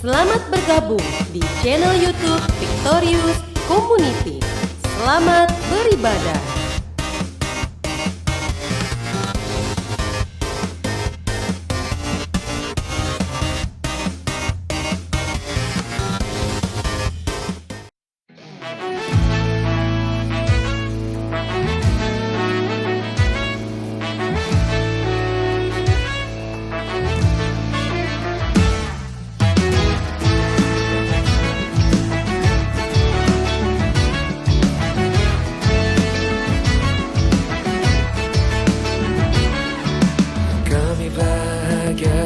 Selamat bergabung di channel YouTube Victorious Community. Selamat beribadah.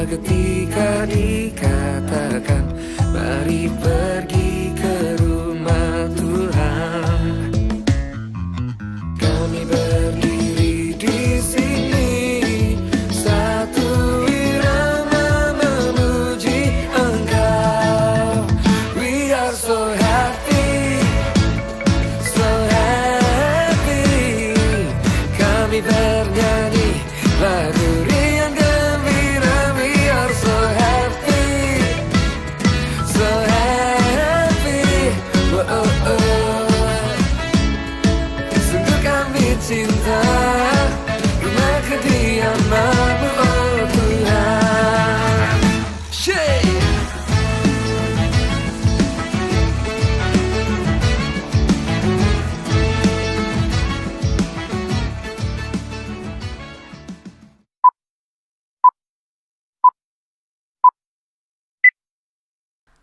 Ketika dikatakan mari pergi ke rumah Tuhan, kami berdiri di sini satu irama memuji Engkau. We are so happy, so happy. Kami bernyanyi lagu riang gembira. We are so happy, so happy. Oh, oh, oh. Sungguh kami cinta rumah kediaman-Mu, oh Tuhan. Shake.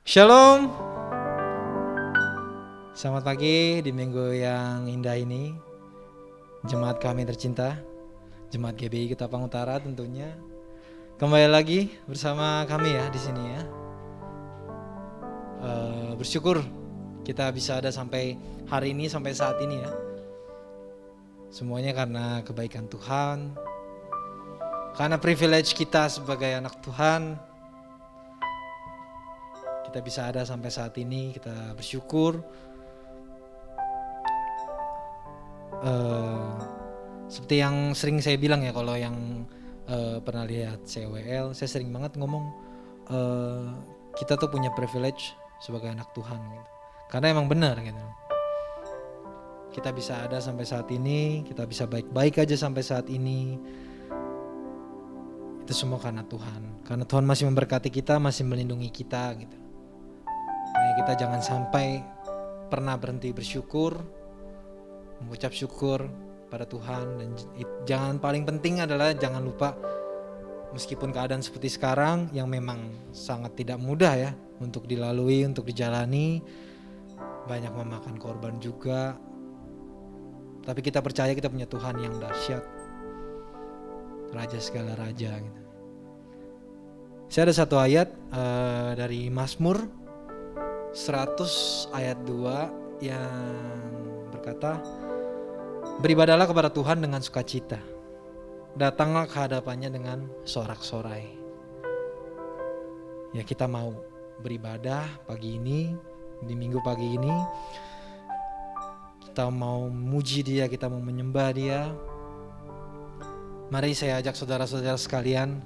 Shalom. Selamat pagi di minggu yang indah ini. Jemaat kami tercinta, Jemaat GBI Ketapang Utara tentunya. Kembali lagi bersama kami ya di sini ya. Bersyukur kita bisa ada sampai hari ini, sampai saat ini ya. Semuanya karena kebaikan Tuhan. Karena privilege kita sebagai anak Tuhan. Kita bisa ada sampai saat ini, kita bersyukur. Seperti yang sering saya bilang ya, kalau yang pernah lihat CWL, saya sering banget ngomong kita tuh punya privilege sebagai anak Tuhan gitu. Karena emang benar gitu. Kita bisa ada sampai saat ini, kita bisa baik-baik aja sampai saat ini. Itu semua karena Tuhan. Karena Tuhan masih memberkati kita, masih melindungi kita gitu. Kita jangan sampai pernah berhenti bersyukur, mengucap syukur pada Tuhan. Dan jangan, paling penting adalah jangan lupa, meskipun keadaan seperti sekarang yang memang sangat tidak mudah ya untuk dilalui, untuk dijalani, banyak memakan korban juga, tapi kita percaya kita punya Tuhan yang dahsyat, Raja segala raja gitu. Saya ada satu ayat dari Mazmur 100 ayat 2 yang berkata, beribadahlah kepada Tuhan dengan sukacita, datanglah ke hadapannya dengan sorak-sorai. Ya, kita mau beribadah pagi ini, di minggu pagi ini. Kita mau memuji Dia, kita mau menyembah Dia. Mari saya ajak saudara-saudara sekalian,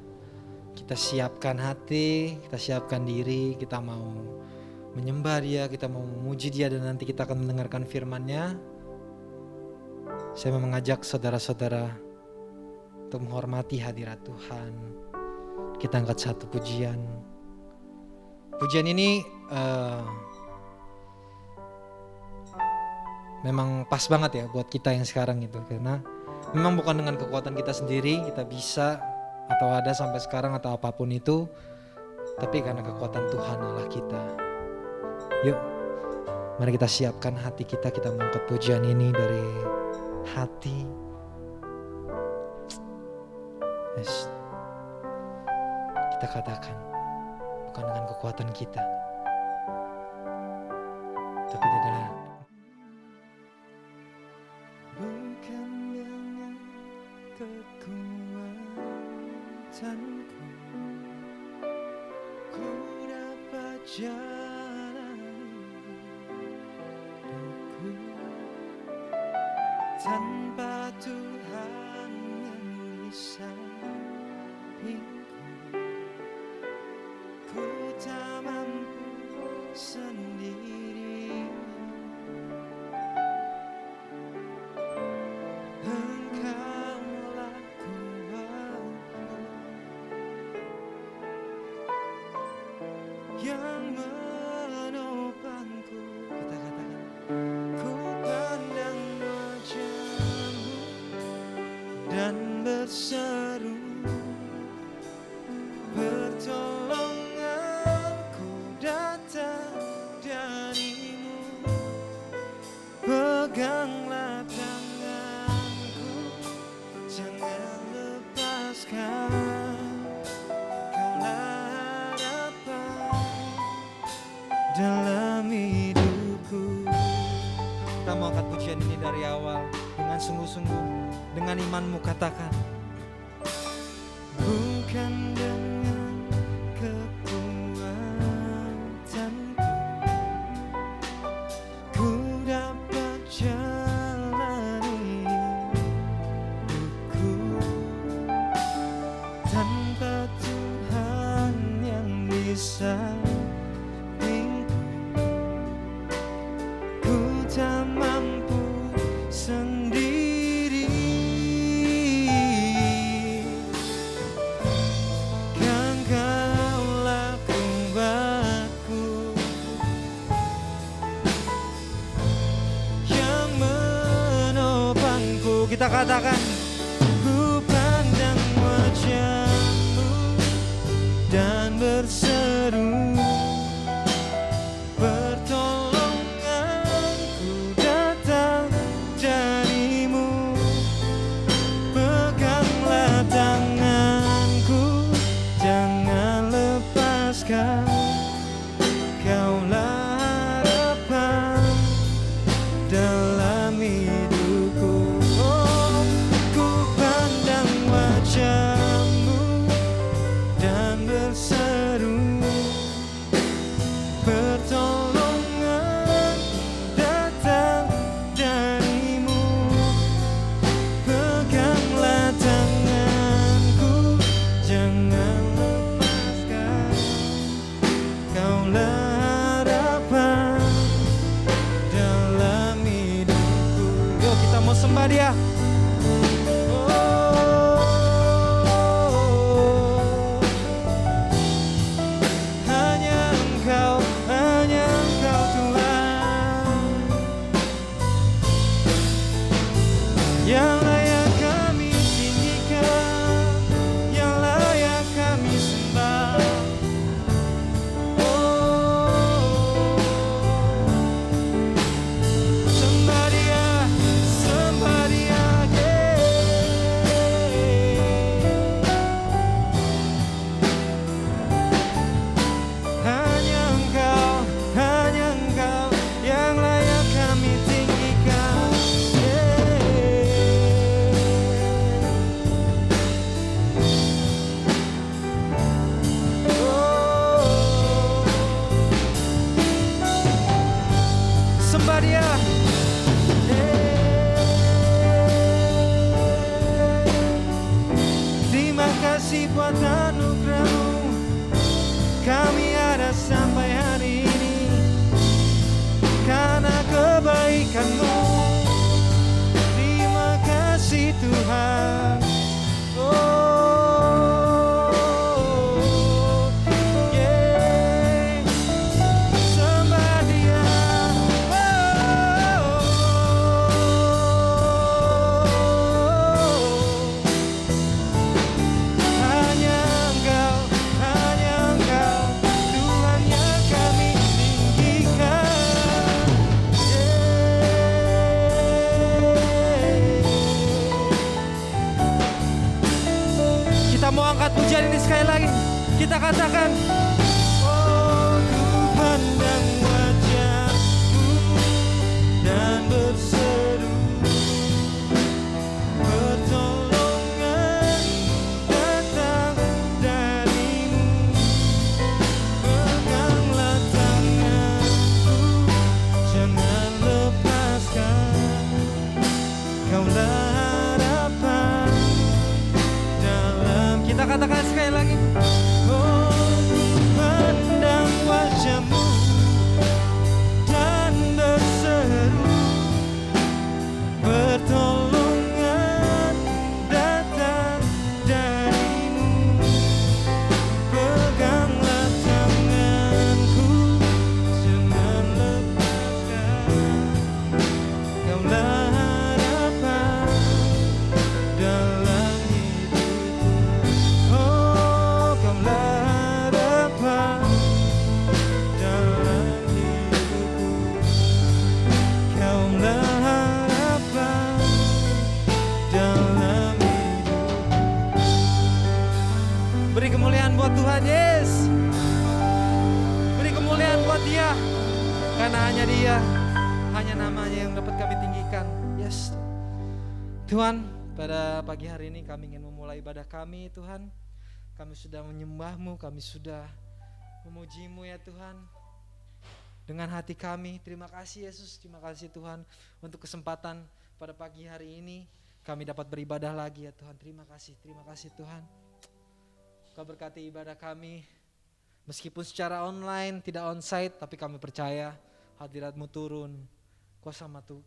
kita siapkan hati, kita siapkan diri, kita mau menyembah Dia, kita mau memuji Dia, dan nanti kita akan mendengarkan firman-Nya. Saya mau mengajak saudara-saudara untuk menghormati hadirat Tuhan. Kita angkat satu pujian. Pujian ini memang pas banget ya buat kita yang sekarang itu, karena memang bukan dengan kekuatan kita sendiri kita bisa atau ada sampai sekarang atau apapun itu, tapi karena kekuatan Tuhan Allah kita. Yuk, mari kita siapkan hati kita, kita mengangkat pujian ini dari hati. Yes. Kita katakan, bukan dengan kekuatan kita, tapi adalah bukan dengan kekuatanku ku dapat jalani hidupku tanpa Tuhan yang di sampingku. Ku tak mampu yang menopangku. Kita katakan, Ku pandang wajahmu dan berseru, pertolonganku datang darimu. Peganglah tanganku, jangan lepaskan. Kaulah harapan dalam hidupku. kita mau angkat pujian ini dari awal dengan sungguh-sungguh, dengan imanmu katakan, Bukan dengan kekuatanku ku dapat jalani hidupku, tanpa Tuhan yang bisa tak mampu sendiri. Kan Kaulah kuatku yang menopangku. Kita katakan, ku pandang wajahmu dan berseru, Kaulah harapan dalam hidupku. Oh, ku pandang wajahmu dan berseru, pertolongan datang darimu. Peganglah tanganku, jangan lepaskan. Kaulah harapan dalam hidupku. Yuk kita mau sembah Dia. Oh, hanya Engkau Tuhan, yang layak kami tinggikan, yang layak kami sembah. Terima kasih buat anugerah-Mu, kami ada sampai hari ini karena kebaikan-Mu. Terima kasih Tuhan. Kita mau angkat pujian ini sekali lagi. Kita katakan, oh, ku pandang wajahmu dan berseru, pertolongan datang darimu. Peganglah tanganku, jangan lepaskan. Kaulah harapan dalam. Kita katakan sekali lagi, oh, ku pandang wajahmu dan berseru, pertolongan datang darimu. Peganglah tanganku, Beri kemuliaan buat Tuhan, yes. Beri kemuliaan buat Dia. Karena hanya Dia, hanya namanya yang dapat kami tinggikan. Yes. Tuhan, pada pagi hari ini kami ingin memulai ibadah kami, Tuhan. Kami sudah menyembah-Mu, kami sudah memuji-Mu ya Tuhan. Dengan hati kami, terima kasih Yesus, terima kasih Tuhan untuk kesempatan pada pagi hari ini kami dapat beribadah lagi ya Tuhan. Terima kasih Tuhan. Kau berkati ibadah kami, meskipun secara online, tidak onsite, tapi kami percaya hadirat-Mu turun,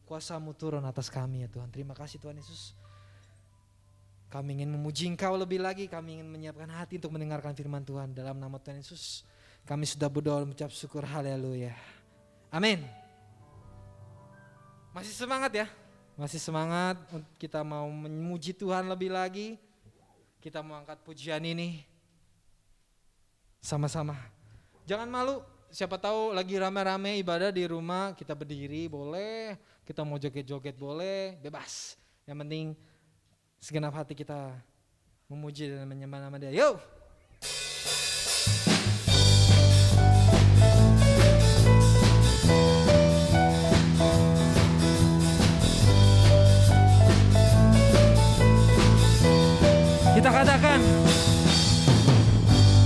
kuasa-Mu turun atas kami ya Tuhan. Terima kasih Tuhan Yesus. Kami ingin memuji Engkau lebih lagi, kami ingin menyiapkan hati untuk mendengarkan firman Tuhan. Dalam nama Tuhan Yesus, kami sudah berdoa dan mengucap syukur, haleluya. Amin. Masih semangat ya? Masih semangat, kita mau memuji Tuhan lebih lagi. Kita mau angkat pujian ini sama-sama. Jangan malu, siapa tahu lagi rame-rame ibadah di rumah, kita berdiri boleh, kita mau joget-joget boleh, bebas. Yang penting segenap hati kita memuji dan menyembah nama Dia. Yuk! Kita katakan,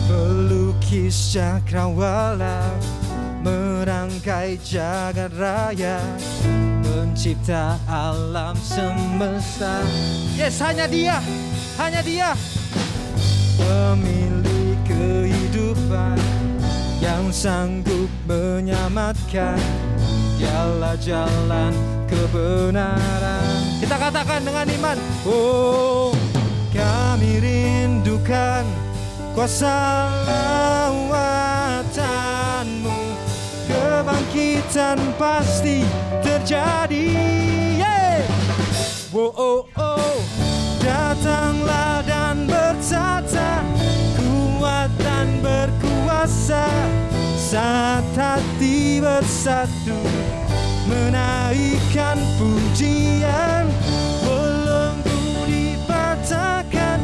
pelukis cakrawala, merangkai jagat raya, pencipta alam semesta. Yes, hanya Dia, pemilik kehidupan yang sanggup menyelamatkan. Dialah jalan kebenaran. Kita katakan dengan iman, oh, kami rindukan kuasa lawatan-Mu, kebangkitan pasti terjadi. Yeah. Oh, oh, oh, datanglah dan bertata, kuat dan berkuasa, saat hati bersatu, menaikkan pujian. Belenggu dipatahkan,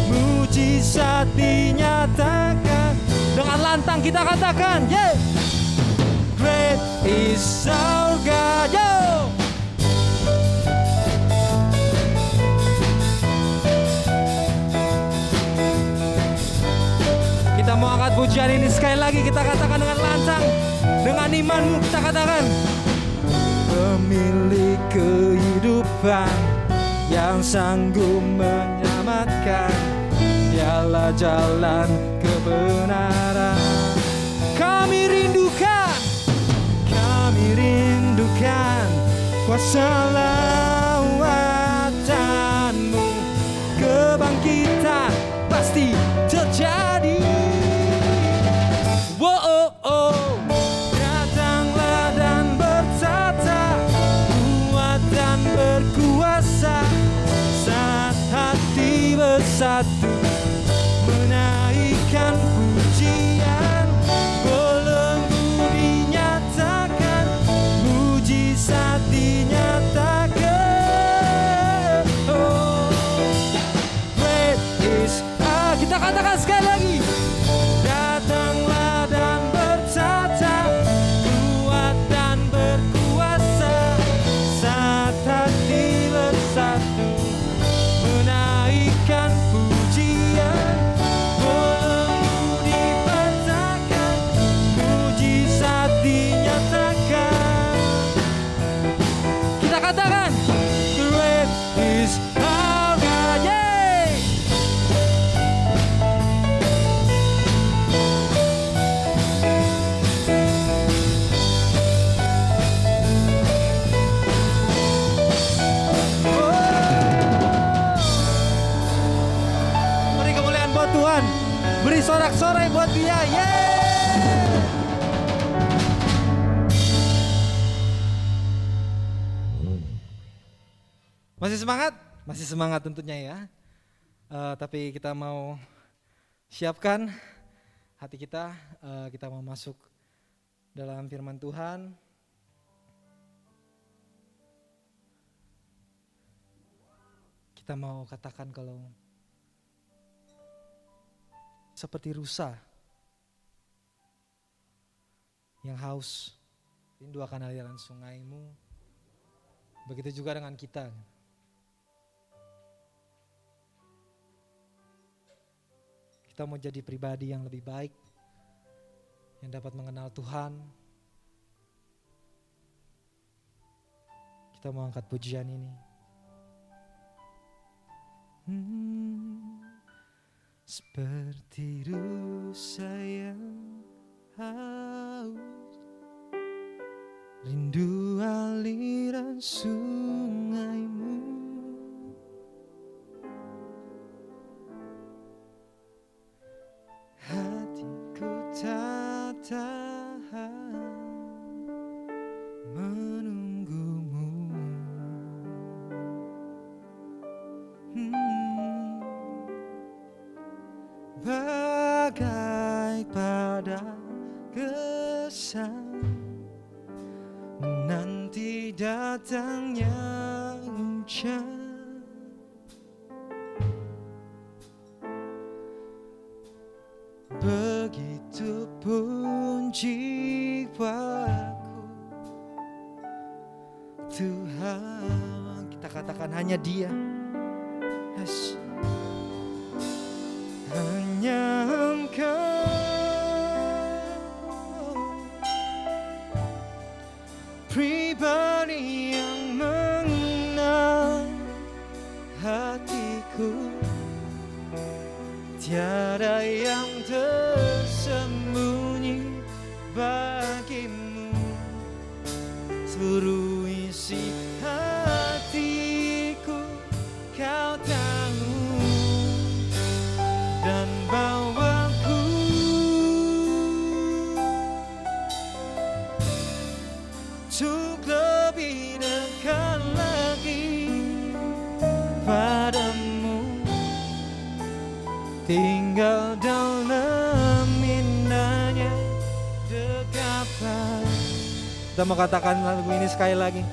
mujizat dinyatakan. Dengan lantang kita katakan, yeah. Great is our God, yo. Kita mau angkat pujian ini sekali lagi, kita katakan dengan lantang, dengan iman-Mu kita katakan, pemilik kehidupan yang sanggup menyelamatkan. Dialah jalan kebenaran. Kami rindukan kuasa lawatan-Mu, kebangkitan pasti terjadi. Oh, oh, oh, datanglah dan bertata, kuat dan berkuasa, saat hati bersatu, menaikkan pujian. Belenggu dinyatakan, mujizat dinyatakan. Oh, great is our. Kita katakan sekali lagi, datanglah dan bertata, kuat dan berkuasa, saat hati bersatu, menaikkan pujian. Belenggu dipatahkan, mujizat dinyatakan. Kita katakan, great is our God, yeah. Beri kemuliaan buat Tuhan, beri sorak-sorai buat Dia, yeay. Masih semangat? Masih semangat tentunya ya. Tapi kita mau siapkan hati kita, kita mau masuk dalam firman Tuhan. Kita mau katakan kalau seperti rusa yang haus, rindu akan aliran sungaimu. Begitu juga dengan kita. Kita mau jadi pribadi yang lebih baik, yang dapat mengenal Tuhan. Kita mau angkat pujian ini. Seperti rusa yang haus, rindu aliran sungaimu. Hatiku tak tahan menunggumu. Bagai pada kesan menanti datangnya hujan. Begitupun jiwaku, Tuhan. Kita katakan hanya Dia. Yes. Hanya Engkau, pribadi yang mengenal hatiku. Tiada yang tersembunyi bagimu. Seluruh isi hatiku Kau tahu, dan bawaku untuk lebih dekat lagi padamu. Tinggal dalam indahnya dekapan. Kita mau katakan lagu ini sekali lagi.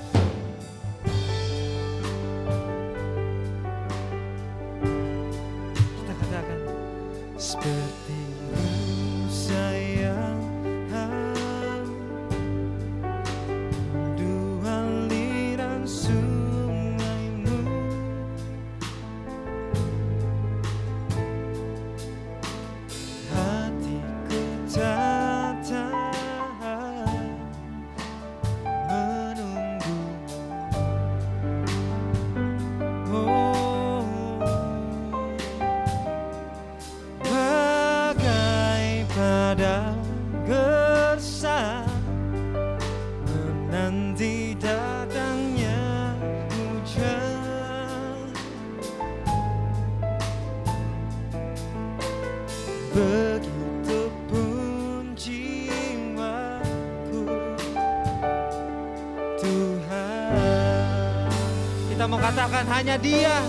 Kita katakan seperti rusa yang haus, rindu aliran sungaimu. Hatiku tak tahan menunggu. Oh, bagai pada gersang menanti datangnya hujan. Begitupun jiwaku, Tuhan. Kita mau katakan hanya Dia.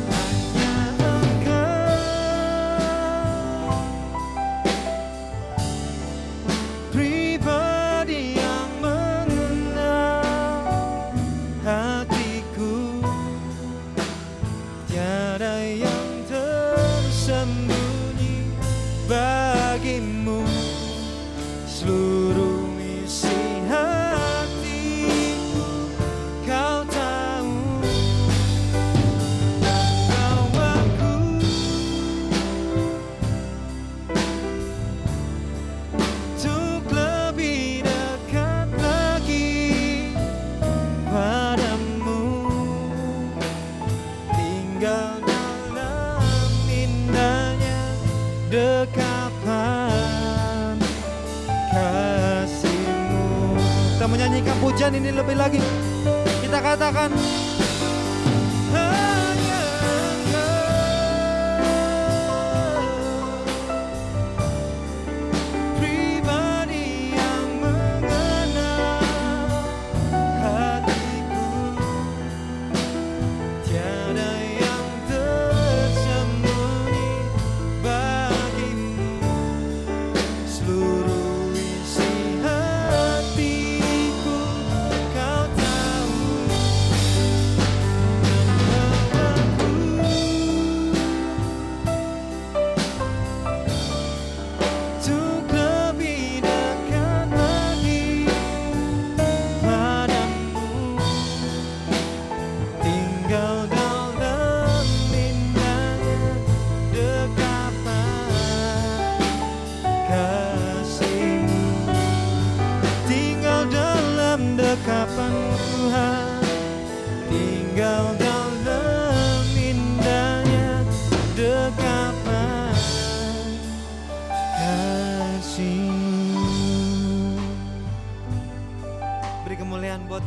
Hanya Engkau, pribadi yang mengenal hatiku. Tiada yang tersembunyi bagimu. Seluruh isi hatiku Kau tahu, dan bawaku untuk lebih dekat lagi padamu. Tinggal dalam indahnya dekapan kasih-Mu. Kita menyanyikan pujian ini lebih lagi. Kita katakan hanya Engkau, pribadi yang mengenal hatiku. Tiada yang tersembunyi bagimu. Seluruh isi hatiku Kau tahu,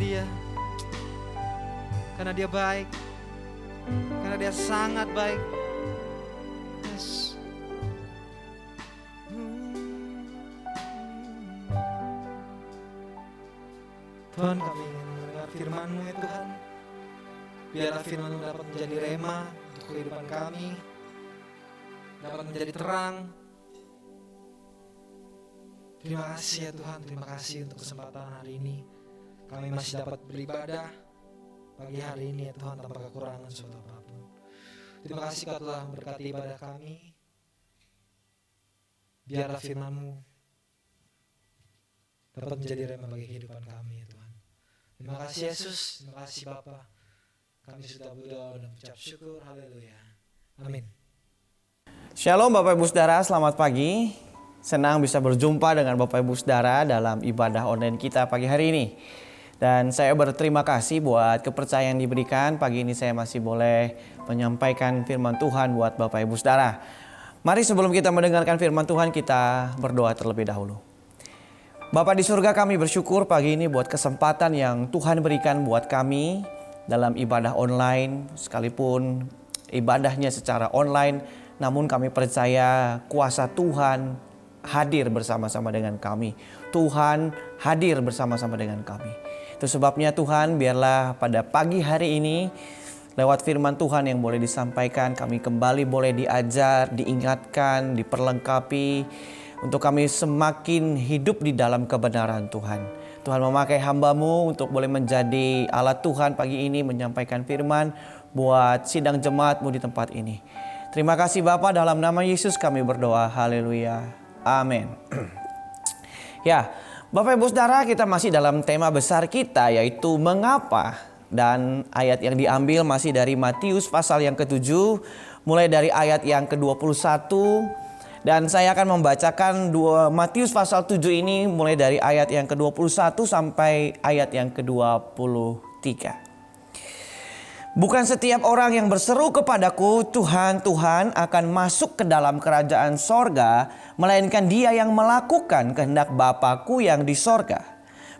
dia. Karena dia baik. Karena dia sangat baik. Yes. Tuhan, kami ingin mendengar firman-Mu ya Tuhan. Biarlah firman-Mu dapat menjadi rema untuk kehidupan kami, dapat menjadi terang. Terima kasih ya Tuhan, terima kasih untuk kesempatan hari ini. Kami masih dapat beribadah pagi hari ini ya Tuhan, tanpa kekurangan suatu apapun. Terima kasih Kau telah memberkati ibadah kami. Biarlah firman-Mu dapat menjadi rema bagi kehidupan kami ya Tuhan. Terima kasih Yesus, terima kasih Bapa. Kami sudah berdoa dan mengucap syukur. Haleluya. Amin. Shalom Bapak Ibu Saudara, selamat pagi. Senang bisa berjumpa dengan Bapak Ibu Saudara dalam ibadah online kita pagi hari ini. Dan saya berterima kasih buat kepercayaan yang diberikan. Pagi ini saya masih boleh menyampaikan firman Tuhan buat Bapak Ibu Saudara. Mari sebelum kita mendengarkan firman Tuhan, kita berdoa terlebih dahulu. Bapa di surga, kami bersyukur pagi ini buat kesempatan yang Tuhan berikan buat kami dalam ibadah online. Sekalipun ibadahnya secara online, namun kami percaya kuasa Tuhan hadir bersama-sama dengan kami. Tuhan hadir bersama-sama dengan kami. Itu sebabnya Tuhan, biarlah pada pagi hari ini lewat firman Tuhan yang boleh disampaikan, kami kembali boleh diajar, diingatkan, diperlengkapi, untuk kami semakin hidup di dalam kebenaran Tuhan. Tuhan memakai hamba-Mu untuk boleh menjadi alat Tuhan pagi ini menyampaikan firman buat sidang jemaat-Mu di tempat ini. Terima kasih Bapa, dalam nama Yesus kami berdoa. Haleluya. Amin. Ya, Bapak Ibu Saudara, kita masih dalam tema besar kita yaitu mengapa. Dan ayat yang diambil masih dari Matius pasal yang ke-7, mulai dari ayat yang ke-21. Dan saya akan membacakan Matius pasal 7 ini mulai dari ayat yang ke-21 sampai ayat yang ke-23. Bukan setiap orang yang berseru kepadaku, Tuhan, Tuhan, akan masuk ke dalam kerajaan sorga, melainkan dia yang melakukan kehendak Bapa-Ku yang di sorga.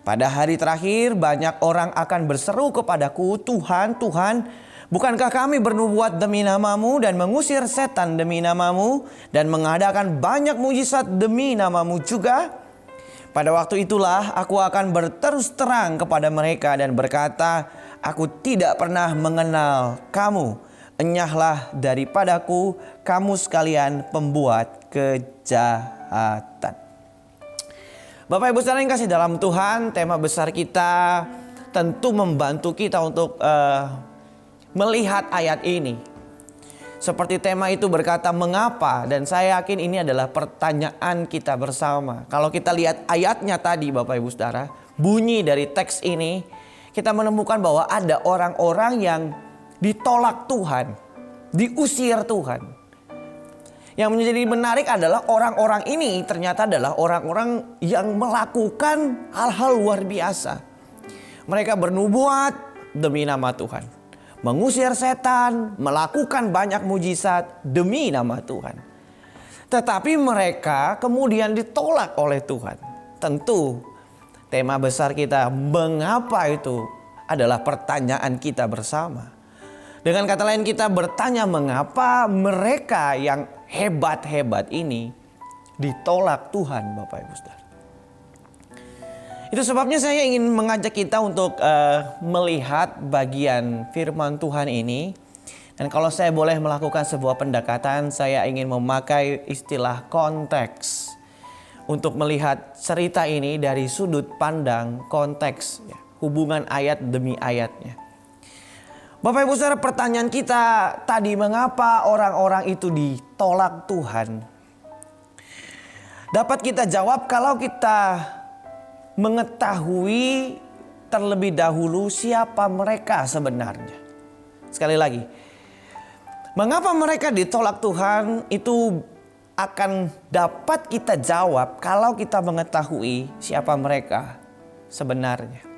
Pada hari terakhir banyak orang akan berseru kepadaku, Tuhan, Tuhan, bukankah kami bernubuat demi nama-Mu dan mengusir setan demi nama-Mu dan mengadakan banyak mujizat demi nama-Mu juga? Pada waktu itulah aku akan berterus terang kepada mereka dan berkata, aku tidak pernah mengenal kamu. Enyahlah daripadaku, kamu sekalian pembuat kejahatan. Bapak Ibu Saudara yang kasih dalam Tuhan, tema besar kita tentu membantu kita untuk melihat ayat ini. Seperti tema itu berkata mengapa, dan saya yakin ini adalah pertanyaan kita bersama. Kalau kita lihat ayatnya tadi Bapak Ibu Saudara, bunyi dari teks ini, kita menemukan bahwa ada orang-orang yang ditolak Tuhan, diusir Tuhan. Yang menjadi menarik adalah orang-orang ini ternyata adalah orang-orang yang melakukan hal-hal luar biasa. Mereka bernubuat demi nama Tuhan, mengusir setan, melakukan banyak mujizat demi nama Tuhan. Tetapi mereka kemudian ditolak oleh Tuhan. Tentu tema besar kita, mengapa itu adalah pertanyaan kita bersama. Dengan kata lain, kita bertanya mengapa mereka yang hebat-hebat ini ditolak Tuhan, Bapak Ibu Saudara. Itu sebabnya saya ingin mengajak kita untuk melihat bagian firman Tuhan ini. Dan kalau saya boleh melakukan sebuah pendekatan, saya ingin memakai istilah konteks untuk melihat cerita ini dari sudut pandang konteks, ya, hubungan ayat demi ayatnya. Bapak Ibu Saudara, pertanyaan kita tadi, mengapa orang-orang itu ditolak Tuhan? Dapat kita jawab kalau kita mengetahui terlebih dahulu siapa mereka sebenarnya. Sekali lagi, mengapa mereka ditolak Tuhan itu akan dapat kita jawab kalau kita mengetahui siapa mereka sebenarnya.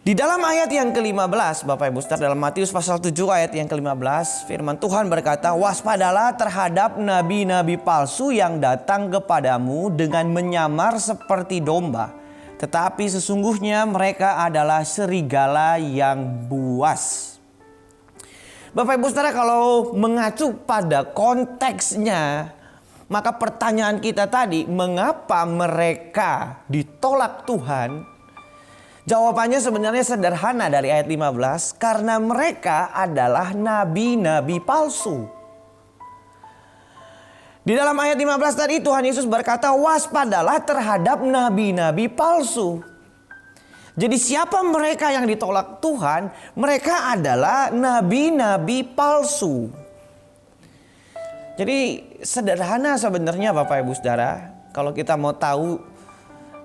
Di dalam ayat yang ke-15, Bapak Ibu Saudara, dalam Matius pasal 7 ayat yang ke-15, firman Tuhan berkata, waspadalah terhadap nabi-nabi palsu yang datang kepadamu dengan menyamar seperti domba, tetapi sesungguhnya mereka adalah serigala yang buas. Bapak Ibu Saudara, kalau mengacu pada konteksnya, maka pertanyaan kita tadi, mengapa mereka ditolak Tuhan? Jawabannya sebenarnya sederhana dari ayat 15, karena mereka adalah nabi-nabi palsu. Di dalam ayat 15 tadi Tuhan Yesus berkata, waspadalah terhadap nabi-nabi palsu. Jadi siapa mereka yang ditolak Tuhan? Mereka adalah nabi-nabi palsu. Jadi sederhana sebenarnya Bapak Ibu Saudara. Kalau kita mau tahu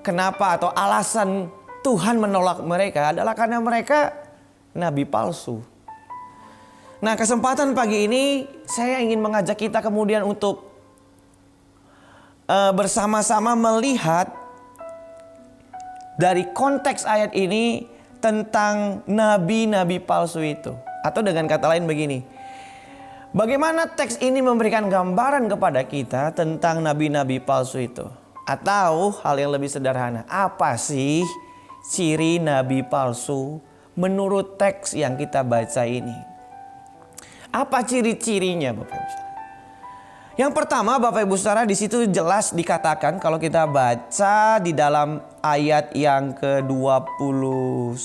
kenapa atau alasan Tuhan menolak mereka adalah karena mereka nabi palsu. Nah, kesempatan pagi ini saya ingin mengajak kita kemudian untuk bersama-sama melihat dari konteks ayat ini tentang nabi-nabi palsu itu. Atau dengan kata lain begini, bagaimana teks ini memberikan gambaran kepada kita tentang nabi-nabi palsu itu? Atau hal yang lebih sederhana, apa sih ciri nabi palsu menurut teks yang kita baca ini? Apa ciri-cirinya Bapak Ibu? Yang pertama Bapak Ibu Saudara, di situ jelas dikatakan kalau kita baca di dalam ayat yang ke-21.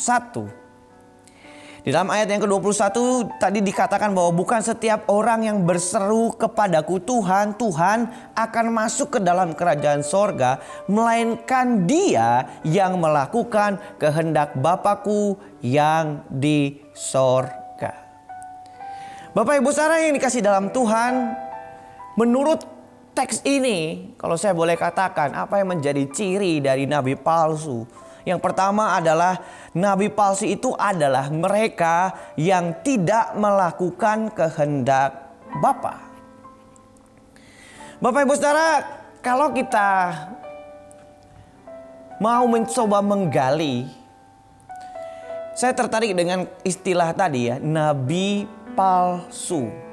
Di dalam ayat yang ke-21 tadi dikatakan bahwa bukan setiap orang yang berseru kepadaku Tuhan, Tuhan akan masuk ke dalam kerajaan sorga, melainkan dia yang melakukan kehendak Bapakku yang di sorga. Bapak Ibu Saudara yang dikasih dalam Tuhan, menurut teks ini, kalau saya boleh katakan, apa yang menjadi ciri dari nabi palsu? Yang pertama adalah nabi palsu itu adalah mereka yang tidak melakukan kehendak Bapa. Bapak Ibu Saudara, kalau kita mau mencoba menggali, saya tertarik dengan istilah tadi ya, nabi palsu.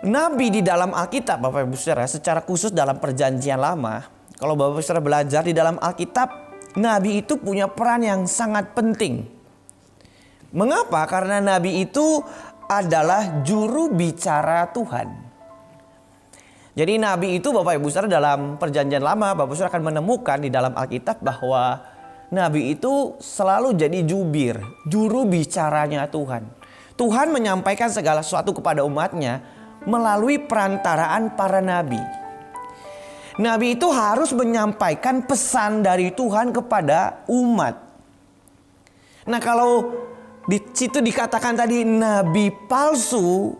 Nabi di dalam Alkitab Bapak Ibu Saudara, secara khusus dalam Perjanjian Lama, kalau Bapak Ibu Saudara belajar di dalam Alkitab, Nabi itu punya peran yang sangat penting. Mengapa? Karena Nabi itu adalah juru bicara Tuhan. Jadi Nabi itu Bapak Ibu Saudara dalam Perjanjian Lama, Bapak Ibu Saudara akan menemukan di dalam Alkitab bahwa Nabi itu selalu jadi jubir, juru bicaranya Tuhan. Tuhan menyampaikan segala sesuatu kepada umatnya melalui perantaraan para nabi. Nabi itu harus menyampaikan pesan dari Tuhan kepada umat. Nah, kalau di situ dikatakan tadi nabi palsu,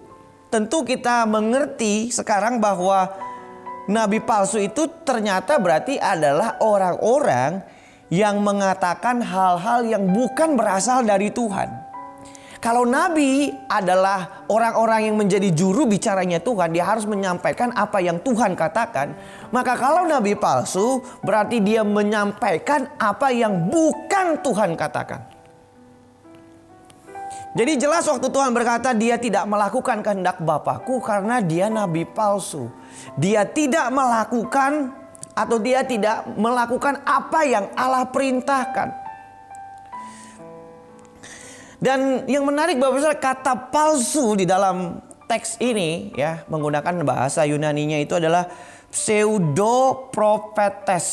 tentu kita mengerti sekarang bahwa nabi palsu itu ternyata berarti adalah orang-orang yang mengatakan hal-hal yang bukan berasal dari Tuhan. Kalau nabi adalah orang-orang yang menjadi juru bicaranya Tuhan, dia harus menyampaikan apa yang Tuhan katakan. Maka kalau nabi palsu berarti dia menyampaikan apa yang bukan Tuhan katakan. Jadi jelas waktu Tuhan berkata dia tidak melakukan kehendak Bapakku karena dia nabi palsu. Dia tidak melakukan atau dia tidak melakukan apa yang Allah perintahkan. Dan yang menarik Bapak Saudara, kata palsu di dalam teks ini ya menggunakan bahasa Yunaninya itu adalah pseudo-prophetes.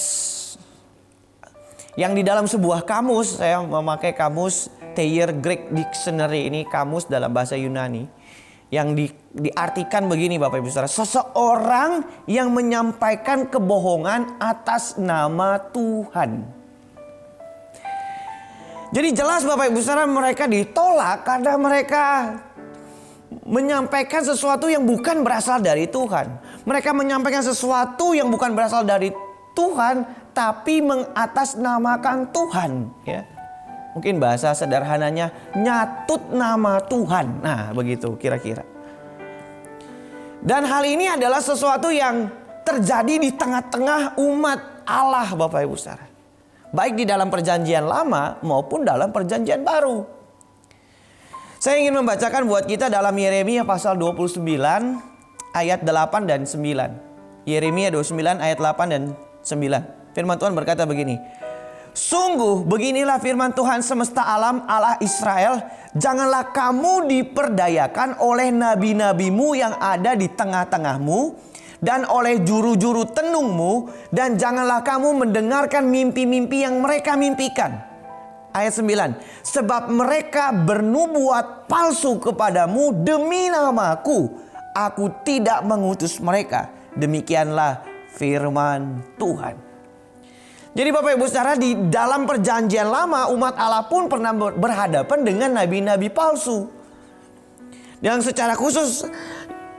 Yang di dalam sebuah kamus, saya memakai kamus Thayer Greek Dictionary, ini kamus dalam bahasa Yunani. Yang diartikan begini Bapak Ibu Saudara, seseorang yang menyampaikan kebohongan atas nama Tuhan. Jadi jelas Bapak Ibu Saudara, mereka ditolak karena mereka menyampaikan sesuatu yang bukan berasal dari Tuhan. Mereka menyampaikan sesuatu yang bukan berasal dari Tuhan, tapi mengatasnamakan Tuhan. Ya. Mungkin bahasa sederhananya nyatut nama Tuhan. Nah begitu kira-kira. Dan hal ini adalah sesuatu yang terjadi di tengah-tengah umat Allah Bapak Ibu Saudara. Baik di dalam Perjanjian Lama maupun dalam Perjanjian Baru. Saya ingin membacakan buat kita dalam Yeremia pasal 29 ayat 8 dan 9. Yeremia 29 ayat 8 dan 9. Firman Tuhan berkata begini. Sungguh beginilah firman Tuhan semesta alam, Allah Israel. Janganlah kamu diperdayakan oleh nabi-nabimu yang ada di tengah-tengahmu dan oleh juru-juru tenungmu, dan janganlah kamu mendengarkan mimpi-mimpi yang mereka mimpikan. Ayat 9. Sebab mereka bernubuat palsu kepadamu demi namaku. Aku tidak mengutus mereka. Demikianlah firman Tuhan. Jadi Bapak Ibu Saudara, di dalam perjanjian lama umat Allah pun pernah berhadapan dengan nabi-nabi palsu. Yang secara khusus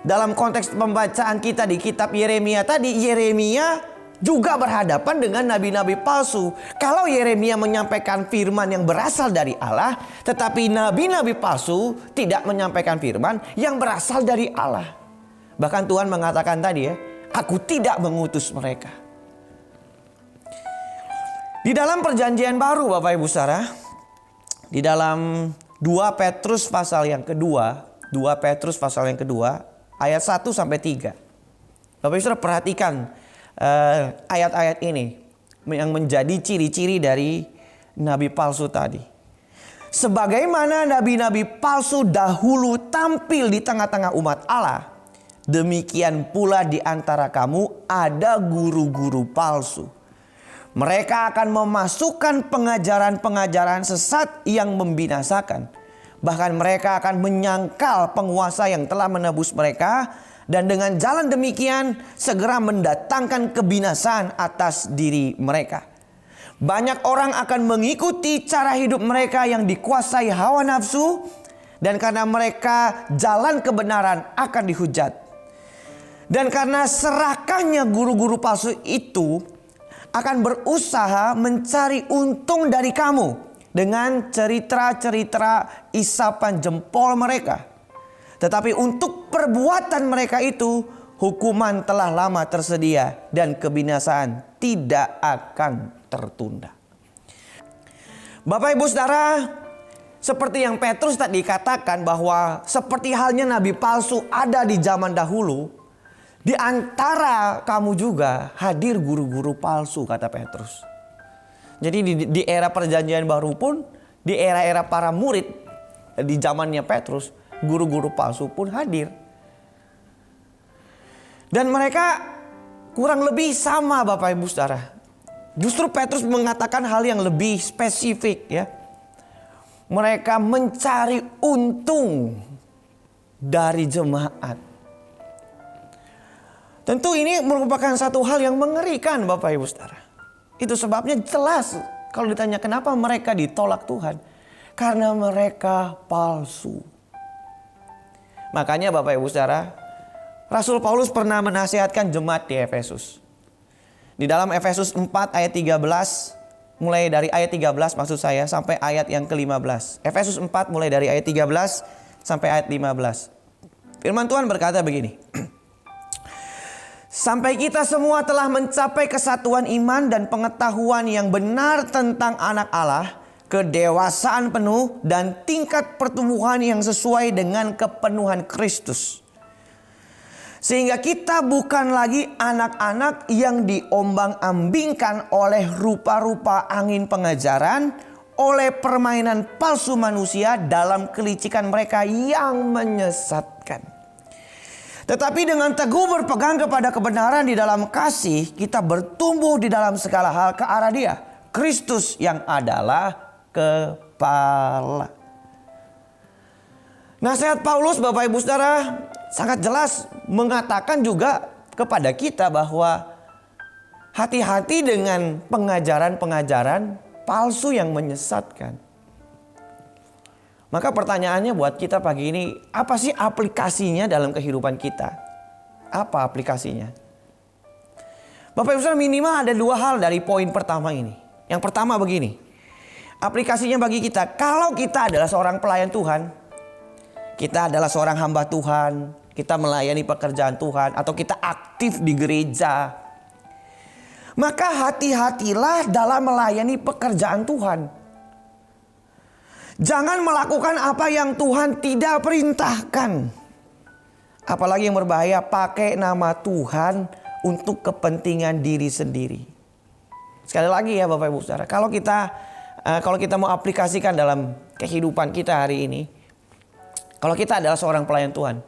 dalam konteks pembacaan kita di kitab Yeremia tadi, Yeremia juga berhadapan dengan nabi-nabi palsu. Kalau Yeremia menyampaikan firman yang berasal dari Allah, tetapi nabi-nabi palsu tidak menyampaikan firman yang berasal dari Allah. Bahkan Tuhan mengatakan tadi ya, aku tidak mengutus mereka. Di dalam perjanjian baru Bapak Ibu Saudara, di dalam 2 Petrus pasal yang kedua, 2 Petrus pasal yang kedua ayat 1 sampai 3. Bapak Ibu Saudara perhatikan ayat-ayat ini yang menjadi ciri-ciri dari nabi palsu tadi. Sebagaimana nabi-nabi palsu dahulu tampil di tengah-tengah umat Allah, demikian pula di antara kamu ada guru-guru palsu. Mereka akan memasukkan pengajaran-pengajaran sesat yang membinasakan. Bahkan mereka akan menyangkal penguasa yang telah menebus mereka. Dan dengan jalan demikian segera mendatangkan kebinasaan atas diri mereka. Banyak orang akan mengikuti cara hidup mereka yang dikuasai hawa nafsu. Dan karena mereka jalan kebenaran akan dihujat. Dan karena serakahnya guru-guru palsu itu akan berusaha mencari untung dari kamu dengan cerita-cerita isapan jempol mereka. Tetapi untuk perbuatan mereka itu hukuman telah lama tersedia dan kebinasaan tidak akan tertunda. Bapak Ibu Saudara, seperti yang Petrus tadi katakan bahwa seperti halnya nabi palsu ada di zaman dahulu, di antara kamu juga hadir guru-guru palsu, kata Petrus. Jadi di era perjanjian baru pun, di era-era para murid, di zamannya Petrus, guru-guru palsu pun hadir. Dan mereka kurang lebih sama Bapak Ibu Saudara. Justru Petrus mengatakan hal yang lebih spesifik ya. Mereka mencari untung dari jemaat. Tentu ini merupakan satu hal yang mengerikan Bapak Ibu Saudara. Itu sebabnya jelas kalau ditanya kenapa mereka ditolak Tuhan. Karena mereka palsu. Makanya Bapak Ibu Saudara, Rasul Paulus pernah menasihatkan jemaat di Efesus. Di dalam Efesus 4 ayat 13, mulai dari ayat 13 maksud saya sampai ayat yang ke-15. Efesus 4 mulai dari ayat 13 sampai ayat 15. Firman Tuhan berkata begini. Sampai kita semua telah mencapai kesatuan iman dan pengetahuan yang benar tentang anak Allah, kedewasaan penuh dan tingkat pertumbuhan yang sesuai dengan kepenuhan Kristus. Sehingga kita bukan lagi anak-anak yang diombang-ambingkan oleh rupa-rupa angin pengajaran, oleh permainan palsu manusia dalam kelicikan mereka yang menyesatkan. Tetapi dengan teguh berpegang kepada kebenaran di dalam kasih, kita bertumbuh di dalam segala hal ke arah Dia, Kristus yang adalah kepala. Nasihat Paulus Bapak Ibu Saudara sangat jelas mengatakan juga kepada kita bahwa hati-hati dengan pengajaran-pengajaran palsu yang menyesatkan. Maka pertanyaannya buat kita pagi ini, apa sih aplikasinya dalam kehidupan kita? Apa aplikasinya? Bapak Ibu Saudara, minimal ada dua hal dari poin pertama ini. Yang pertama begini, aplikasinya bagi kita, kalau kita adalah seorang pelayan Tuhan, kita adalah seorang hamba Tuhan, kita melayani pekerjaan Tuhan, atau kita aktif di gereja, maka hati-hatilah dalam melayani pekerjaan Tuhan. Jangan melakukan apa yang Tuhan tidak perintahkan. Apalagi yang berbahaya, pakai nama Tuhan untuk kepentingan diri sendiri. Sekali lagi ya Bapak Ibu Saudara, kalau kita mau aplikasikan dalam kehidupan kita hari ini, kalau kita adalah seorang pelayan Tuhan,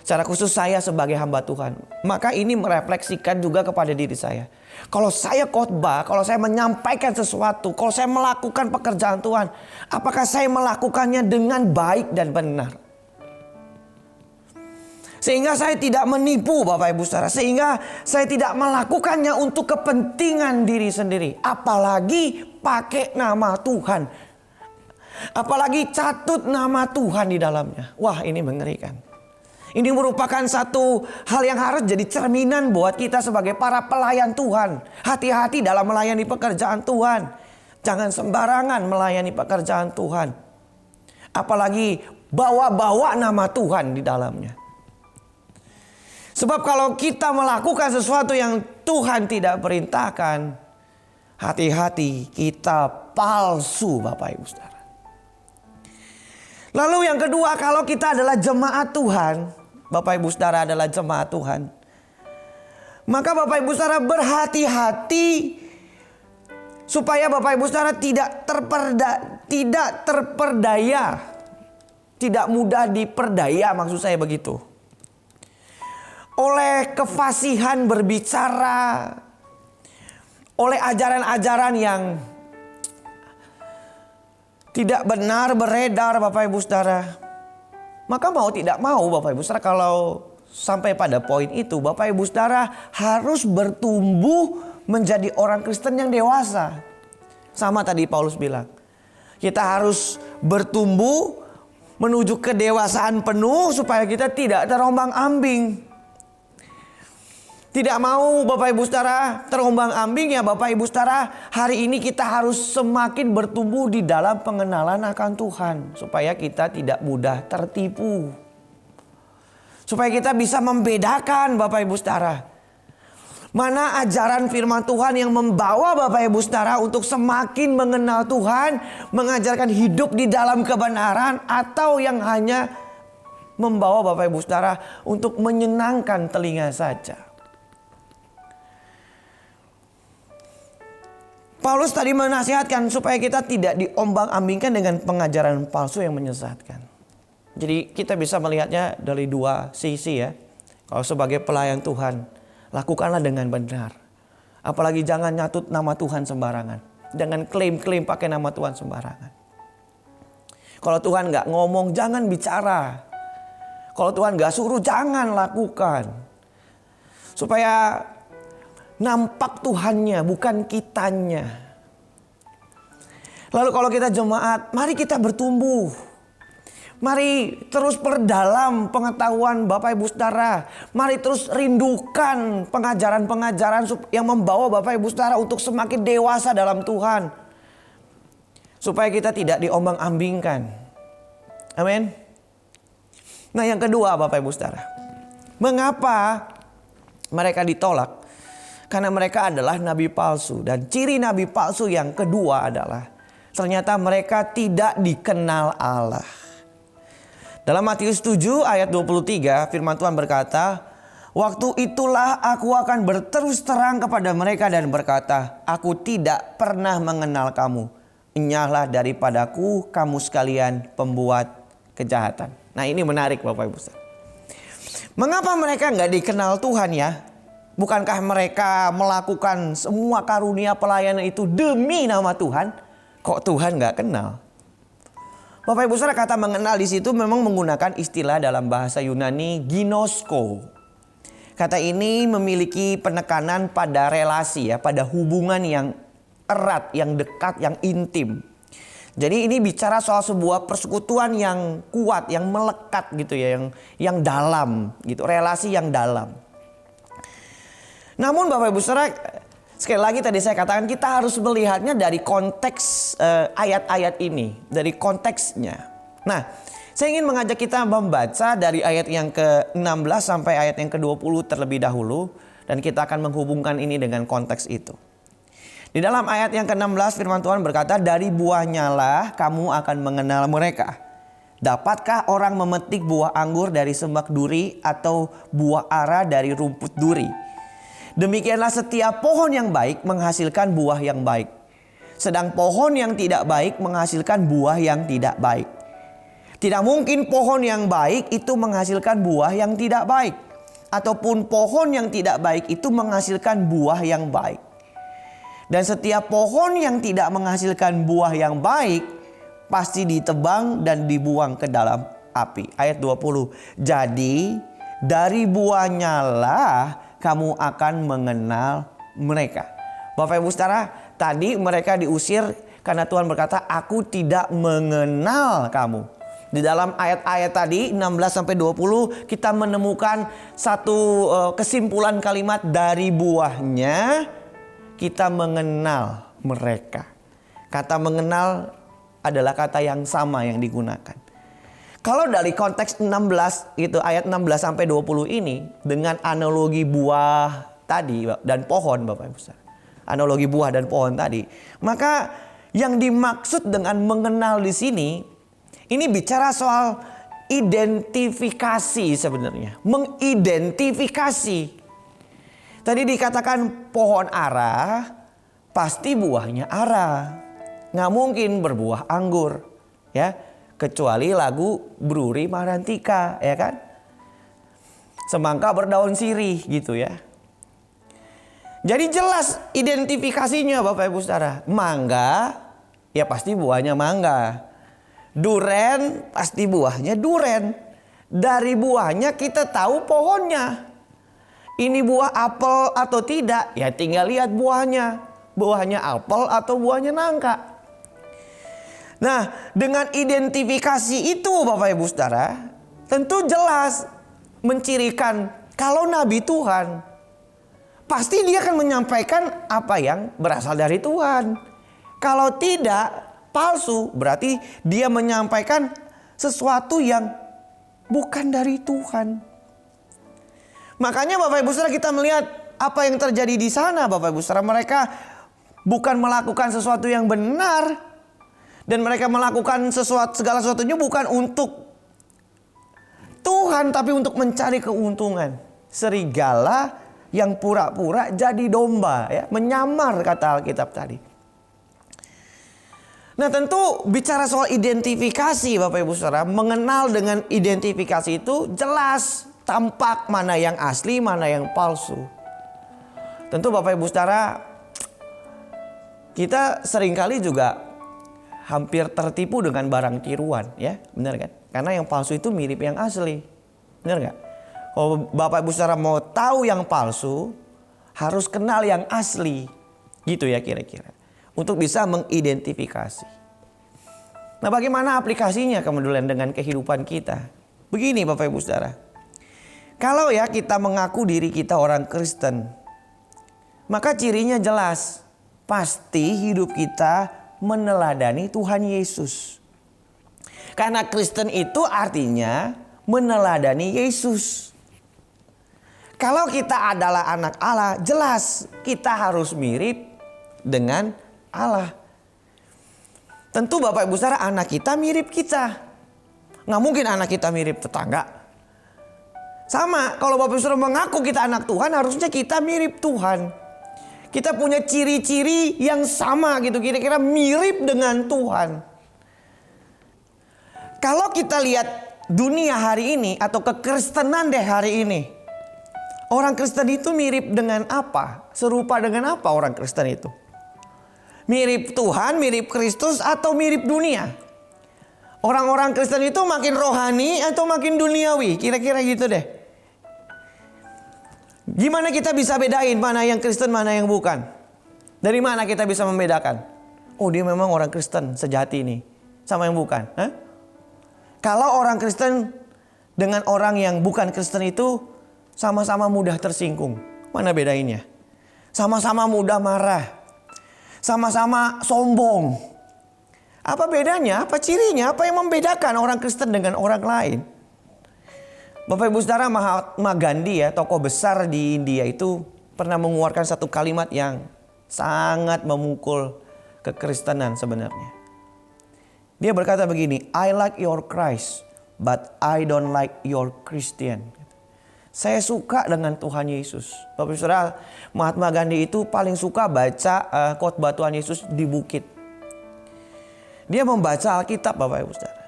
secara khusus saya sebagai hamba Tuhan, maka ini merefleksikan juga kepada diri saya. Kalau saya khotbah, kalau saya menyampaikan sesuatu, kalau saya melakukan pekerjaan Tuhan, apakah saya melakukannya dengan baik dan benar? Sehingga saya tidak menipu Bapak Ibu Saudara. Sehingga saya tidak melakukannya untuk kepentingan diri sendiri. Apalagi pakai nama Tuhan. Apalagi catut nama Tuhan di dalamnya. Wah, ini mengerikan. Ini merupakan satu hal yang harus jadi cerminan buat kita sebagai para pelayan Tuhan. Hati-hati dalam melayani pekerjaan Tuhan. Jangan sembarangan melayani pekerjaan Tuhan. Apalagi bawa-bawa nama Tuhan di dalamnya. Sebab kalau kita melakukan sesuatu yang Tuhan tidak perintahkan, hati-hati, kita palsu Bapak Ibu Saudara. Lalu yang kedua, kalau kita adalah jemaat Tuhan, Bapak Ibu Saudara adalah jemaat Tuhan, maka Bapak Ibu Saudara berhati-hati supaya Bapak Ibu Saudara tidak terperdaya, tidak mudah diperdaya, maksud saya begitu, oleh kefasihan berbicara, oleh ajaran-ajaran yang tidak benar beredar Bapak Ibu Saudara. Maka mau tidak mau Bapak Ibu Saudara, kalau sampai pada poin itu, Bapak Ibu Saudara harus bertumbuh menjadi orang Kristen yang dewasa. Sama tadi Paulus bilang, kita harus bertumbuh menuju kedewasaan penuh supaya kita tidak terombang-ambing. Tidak mau Bapak Ibu Saudara terombang-ambing ya Bapak Ibu Saudara. Hari ini kita harus semakin bertumbuh di dalam pengenalan akan Tuhan. Supaya kita tidak mudah tertipu. Supaya kita bisa membedakan Bapak Ibu Saudara. Mana ajaran firman Tuhan yang membawa Bapak Ibu Saudara untuk semakin mengenal Tuhan. Mengajarkan hidup di dalam kebenaran. Atau yang hanya membawa Bapak Ibu Saudara untuk menyenangkan telinga saja. Paulus tadi menasihatkan supaya kita tidak diombang-ambingkan dengan pengajaran palsu yang menyesatkan. Jadi kita bisa melihatnya dari dua sisi ya. Kalau sebagai pelayan Tuhan, lakukanlah dengan benar. Apalagi jangan nyatut nama Tuhan sembarangan. Jangan klaim-klaim pakai nama Tuhan sembarangan. Kalau Tuhan gak ngomong, jangan bicara. Kalau Tuhan gak suruh, jangan lakukan. Supaya nampak Tuhannya, bukan kitanya. Lalu kalau kita jemaat, mari kita bertumbuh. Mari terus perdalam pengetahuan Bapak Ibu Saudara. Mari terus rindukan pengajaran-pengajaran yang membawa Bapak Ibu Saudara untuk semakin dewasa dalam Tuhan. Supaya kita tidak diombang-ambingkan. Amin. Nah yang kedua Bapak Ibu Saudara. Mengapa mereka ditolak? Karena mereka adalah nabi palsu. Dan ciri nabi palsu yang kedua adalah ternyata mereka tidak dikenal Allah. Dalam Matius 7 ayat 23 firman Tuhan berkata, waktu itulah aku akan berterus terang kepada mereka dan berkata, aku tidak pernah mengenal kamu. Enyahlah daripadaku kamu sekalian pembuat kejahatan. Nah ini menarik Bapak Ibu. Mengapa mereka nggak dikenal Tuhan ya? Bukankah mereka melakukan semua karunia pelayanan itu demi nama Tuhan? Kok Tuhan gak kenal? Bapak Ibu Saudara, kata mengenal di situ memang menggunakan istilah dalam bahasa Yunani ginosko. Kata ini memiliki penekanan pada relasi ya, pada hubungan yang erat, yang dekat, yang intim. Jadi ini bicara soal sebuah persekutuan yang kuat, yang melekat gitu ya, yang dalam gitu, relasi yang dalam. Namun Bapak Ibu Saudara, sekali lagi tadi saya katakan kita harus melihatnya dari konteks ayat-ayat ini. Dari konteksnya. Nah, saya ingin mengajak kita membaca dari ayat yang ke-16 sampai ayat yang ke-20 terlebih dahulu. Dan kita akan menghubungkan ini dengan konteks itu. Di dalam ayat yang ke-16 firman Tuhan berkata, dari buahnya lah kamu akan mengenal mereka. Dapatkah orang memetik buah anggur dari semak duri atau buah ara dari rumput duri? Demikianlah setiap pohon yang baik menghasilkan buah yang baik, sedang pohon yang tidak baik menghasilkan buah yang tidak baik. Tidak mungkin pohon yang baik itu menghasilkan buah yang tidak baik, ataupun pohon yang tidak baik itu menghasilkan buah yang baik. Dan setiap pohon yang tidak menghasilkan buah yang baik pasti ditebang dan dibuang ke dalam api. Ayat 20. Jadi dari buahnya lah kamu akan mengenal mereka. Bapak Ibu Saudara, tadi mereka diusir karena Tuhan berkata, aku tidak mengenal kamu. Di dalam ayat-ayat tadi 16-20 kita menemukan satu kesimpulan kalimat, dari buahnya kita mengenal mereka. Kata mengenal adalah kata yang sama yang digunakan. Kalau dari konteks 16 itu ayat 16-20 ini dengan analogi buah tadi dan pohon, Bapak Ibu Saudara. Analogi buah dan pohon tadi. Maka yang dimaksud dengan mengenal di sini, ini bicara soal identifikasi sebenarnya. Mengidentifikasi. Tadi dikatakan pohon ara, pasti buahnya ara. Nggak mungkin berbuah anggur. Ya, kecuali lagu Bruri Marantika, ya kan? Semangka berdaun sirih gitu ya. Jadi jelas identifikasinya Bapak Ibu Saudara. Mangga, ya pasti buahnya mangga. Duren, pasti buahnya duren. Dari buahnya kita tahu pohonnya. Ini buah apel atau tidak, ya tinggal lihat buahnya. Buahnya apel atau buahnya nangka. Nah, dengan identifikasi itu Bapak Ibu Saudara, tentu jelas mencirikan kalau Nabi Tuhan, pasti dia akan menyampaikan apa yang berasal dari Tuhan. Kalau tidak, palsu, berarti dia menyampaikan sesuatu yang bukan dari Tuhan. Makanya Bapak Ibu Saudara, kita melihat apa yang terjadi di sana Bapak Ibu Saudara. Mereka bukan melakukan sesuatu yang benar. Dan mereka melakukan segala sesuatunya bukan untuk Tuhan, tapi untuk mencari keuntungan. Serigala yang pura-pura jadi domba, ya, menyamar kata Alkitab tadi. Nah, tentu bicara soal identifikasi Bapak Ibu Saudara, mengenal dengan identifikasi itu jelas tampak mana yang asli, mana yang palsu. Tentu Bapak Ibu Saudara, kita seringkali juga hampir tertipu dengan barang tiruan, ya, benar kan? Karena yang palsu itu mirip yang asli, benar nggak? Kalau Bapak Ibu Saudara mau tahu yang palsu, harus kenal yang asli, gitu ya kira-kira, untuk bisa mengidentifikasi. Nah, bagaimana aplikasinya kemudian dengan kehidupan kita? Begini Bapak Ibu Saudara, kalau ya kita mengaku diri kita orang Kristen, maka cirinya jelas, pasti hidup kita meneladani Tuhan Yesus. Karena Kristen itu artinya meneladani Yesus. Kalau kita adalah anak Allah, jelas kita harus mirip dengan Allah. Tentu Bapak Ibu Saudara, anak kita mirip kita. Nggak mungkin anak kita mirip tetangga. Sama, kalau Bapak Ibu Saudara mengaku kita anak Tuhan, harusnya kita mirip Tuhan. Kita punya ciri-ciri yang sama gitu, kira-kira mirip dengan Tuhan. Kalau kita lihat dunia hari ini atau kekristenan deh hari ini, orang Kristen itu mirip dengan apa? Serupa dengan apa orang Kristen itu? Mirip Tuhan, mirip Kristus, atau mirip dunia? Orang-orang Kristen itu makin rohani atau makin duniawi? Kira-kira gitu deh. Gimana kita bisa bedain mana yang Kristen, mana yang bukan? Dari mana kita bisa membedakan? Oh, dia memang orang Kristen sejati nih, sama yang bukan. Hah? Kalau orang Kristen dengan orang yang bukan Kristen itu sama-sama mudah tersinggung. Mana bedainnya? Sama-sama mudah marah. Sama-sama sombong. Apa bedanya? Apa cirinya? Apa yang membedakan orang Kristen dengan orang lain? Bapak Ibu Saudara, Mahatma Gandhi ya, tokoh besar di India itu pernah mengeluarkan satu kalimat yang sangat memukul kekristenan sebenarnya. Dia berkata begini, I like your Christ, but I don't like your Christian. Saya suka dengan Tuhan Yesus. Bapak Ibu Saudara, Mahatma Gandhi itu paling suka baca khotbah Tuhan Yesus di bukit. Dia membaca Alkitab, Bapak Ibu Saudara.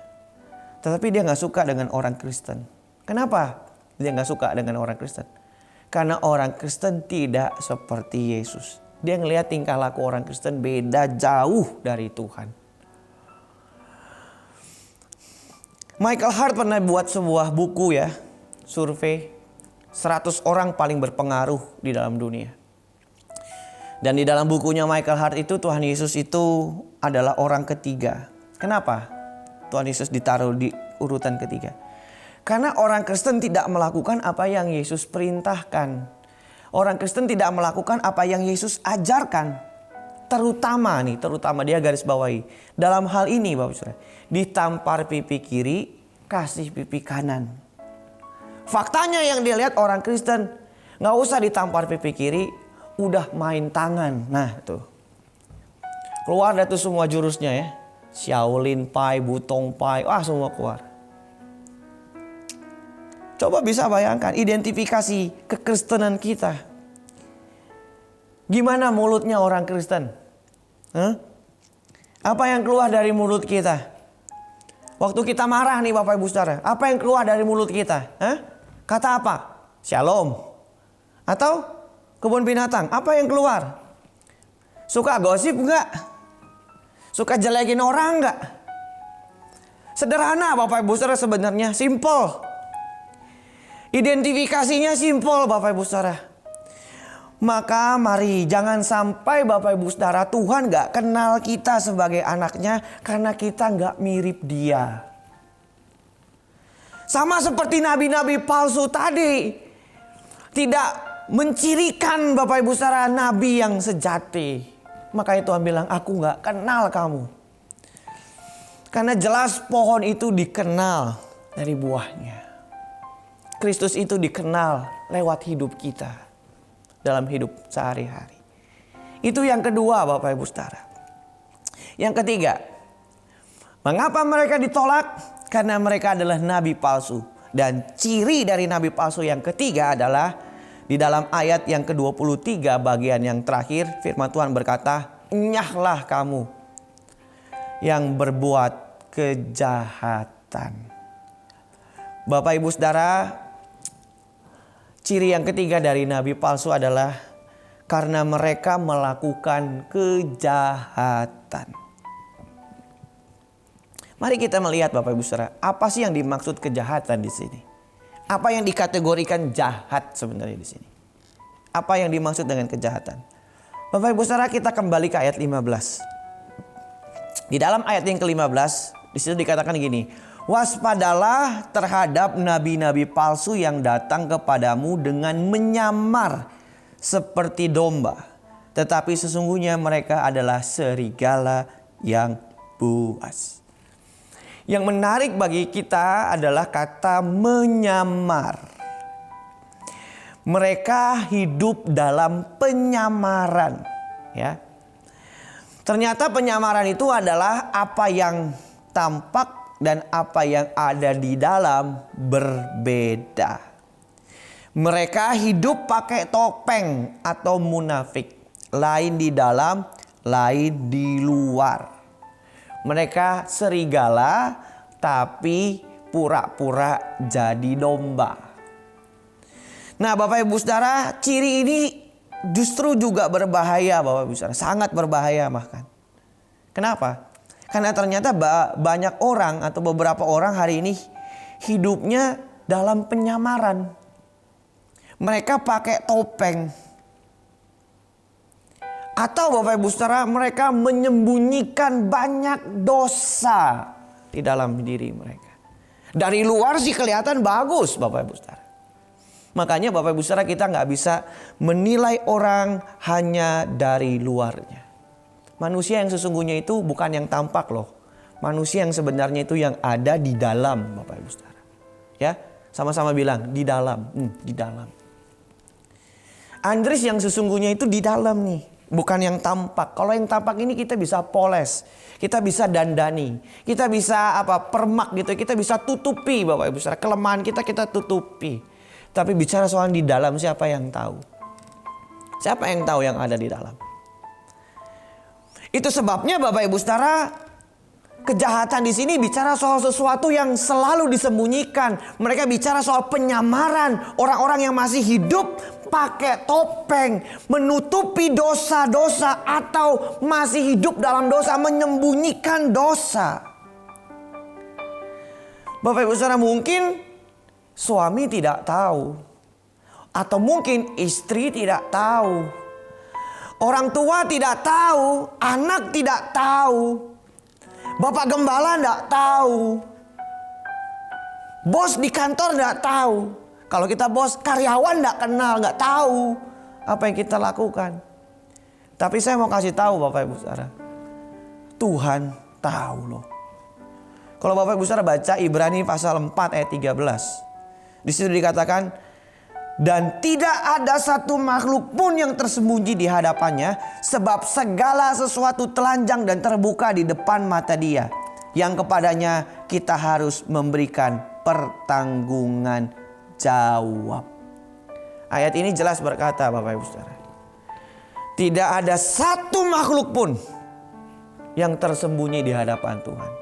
Tetapi dia gak suka dengan orang Kristen. Kenapa dia gak suka dengan orang Kristen? Karena orang Kristen tidak seperti Yesus. Dia ngelihat tingkah laku orang Kristen beda jauh dari Tuhan. Michael Hart pernah buat sebuah buku ya, survei 100 orang paling berpengaruh di dalam dunia. Dan di dalam bukunya Michael Hart itu Tuhan Yesus itu adalah orang ketiga. Kenapa Tuhan Yesus ditaruh di urutan ketiga? Karena orang Kristen tidak melakukan apa yang Yesus perintahkan. Orang Kristen tidak melakukan apa yang Yesus ajarkan. Terutama dia garis bawahi. Dalam hal ini Bapak Saudara, ditampar pipi kiri, kasih pipi kanan. Faktanya yang dilihat orang Kristen gak usah ditampar pipi kiri, udah main tangan. Nah tuh, keluar dah tuh semua jurusnya ya. Shaolin Pai, Butong Pai, semua keluar. Coba bisa bayangkan identifikasi kekristenan kita. Gimana mulutnya orang Kristen? Apa yang keluar dari mulut kita? Waktu kita marah nih Bapak Ibu Saudara, apa yang keluar dari mulut kita? Kata apa? Shalom. Atau kebun binatang, apa yang keluar? Suka gosip enggak? Suka jelekin orang enggak? Sederhana Bapak Ibu Saudara, sebenarnya simple. Identifikasinya simple Bapak Ibu Saudara. Maka mari jangan sampai Bapak Ibu Saudara Tuhan gak kenal kita sebagai anaknya karena kita gak mirip dia. Sama seperti nabi-nabi palsu tadi. Tidak mencirikan Bapak Ibu Saudara nabi yang sejati. Makanya Tuhan bilang aku gak kenal kamu. Karena jelas pohon itu dikenal dari buahnya. Kristus itu dikenal lewat hidup kita. Dalam hidup sehari-hari. Itu yang kedua Bapak Ibu Saudara. Yang ketiga, mengapa mereka ditolak? Karena mereka adalah nabi palsu. Dan ciri dari nabi palsu yang ketiga adalah di dalam ayat yang ke-23 bagian yang terakhir, firman Tuhan berkata, "Enyahlah kamu yang berbuat kejahatan." Bapak Ibu Saudara, ciri yang ketiga dari nabi palsu adalah karena mereka melakukan kejahatan. Mari kita melihat Bapak Ibu Saudara, apa sih yang dimaksud kejahatan di sini? Apa yang dikategorikan jahat sebenarnya di sini? Apa yang dimaksud dengan kejahatan? Bapak Ibu Saudara, kita kembali ke ayat 15. Di dalam ayat yang ke-15, di situ dikatakan gini, "Waspadalah terhadap nabi-nabi palsu yang datang kepadamu dengan menyamar seperti domba. Tetapi sesungguhnya mereka adalah serigala yang buas." Yang menarik bagi kita adalah kata menyamar. Mereka hidup dalam penyamaran. Ya. Ternyata penyamaran itu adalah apa yang tampak dan apa yang ada di dalam berbeda. Mereka hidup pakai topeng atau munafik. Lain di dalam, lain di luar. Mereka serigala tapi pura-pura jadi domba. Nah Bapak Ibu Saudara, ciri ini justru juga berbahaya Bapak Ibu Saudara. Sangat berbahaya bahkan. Kenapa? Karena ternyata banyak orang atau beberapa orang hari ini hidupnya dalam penyamaran. Mereka pakai topeng. Atau Bapak Ibu Saudara, mereka menyembunyikan banyak dosa di dalam diri mereka. Dari luar sih kelihatan bagus Bapak Ibu Saudara. Makanya Bapak Ibu Saudara, kita gak bisa menilai orang hanya dari luarnya. Manusia yang sesungguhnya itu bukan yang tampak loh. Manusia yang sebenarnya itu yang ada di dalam Bapak Ibu Saudara. Ya, sama-sama bilang di dalam, di dalam. Andres yang sesungguhnya itu di dalam nih. Bukan yang tampak. Kalau yang tampak ini kita bisa poles. Kita bisa dandani. Kita bisa permak gitu. Kita bisa tutupi Bapak Ibu Saudara. Kelemahan kita tutupi. Tapi bicara soal di dalam, siapa yang tahu? Siapa yang tahu yang ada di dalam? Itu sebabnya Bapak Ibu Saudara, kejahatan di sini bicara soal sesuatu yang selalu disembunyikan. Mereka bicara soal penyamaran orang-orang yang masih hidup pakai topeng, menutupi dosa-dosa atau masih hidup dalam dosa, menyembunyikan dosa. Bapak Ibu Saudara, mungkin suami tidak tahu, atau mungkin istri tidak tahu, orang tua tidak tahu, anak tidak tahu, bapak gembala tidak tahu, bos di kantor tidak tahu. Kalau kita bos, karyawan tidak kenal, nggak tahu apa yang kita lakukan. Tapi saya mau kasih tahu Bapak Ibu Saudara, Tuhan tahu loh. Kalau Bapak Ibu Saudara baca Ibrani pasal 4 ayat 13. Di situ dikatakan, dan tidak ada satu makhluk pun yang tersembunyi di hadapannya, sebab segala sesuatu telanjang dan terbuka di depan mata Dia, yang kepadanya kita harus memberikan pertanggungan jawab. Ayat ini jelas berkata Bapak Ibu Saudara, tidak ada satu makhluk pun yang tersembunyi di hadapan Tuhan.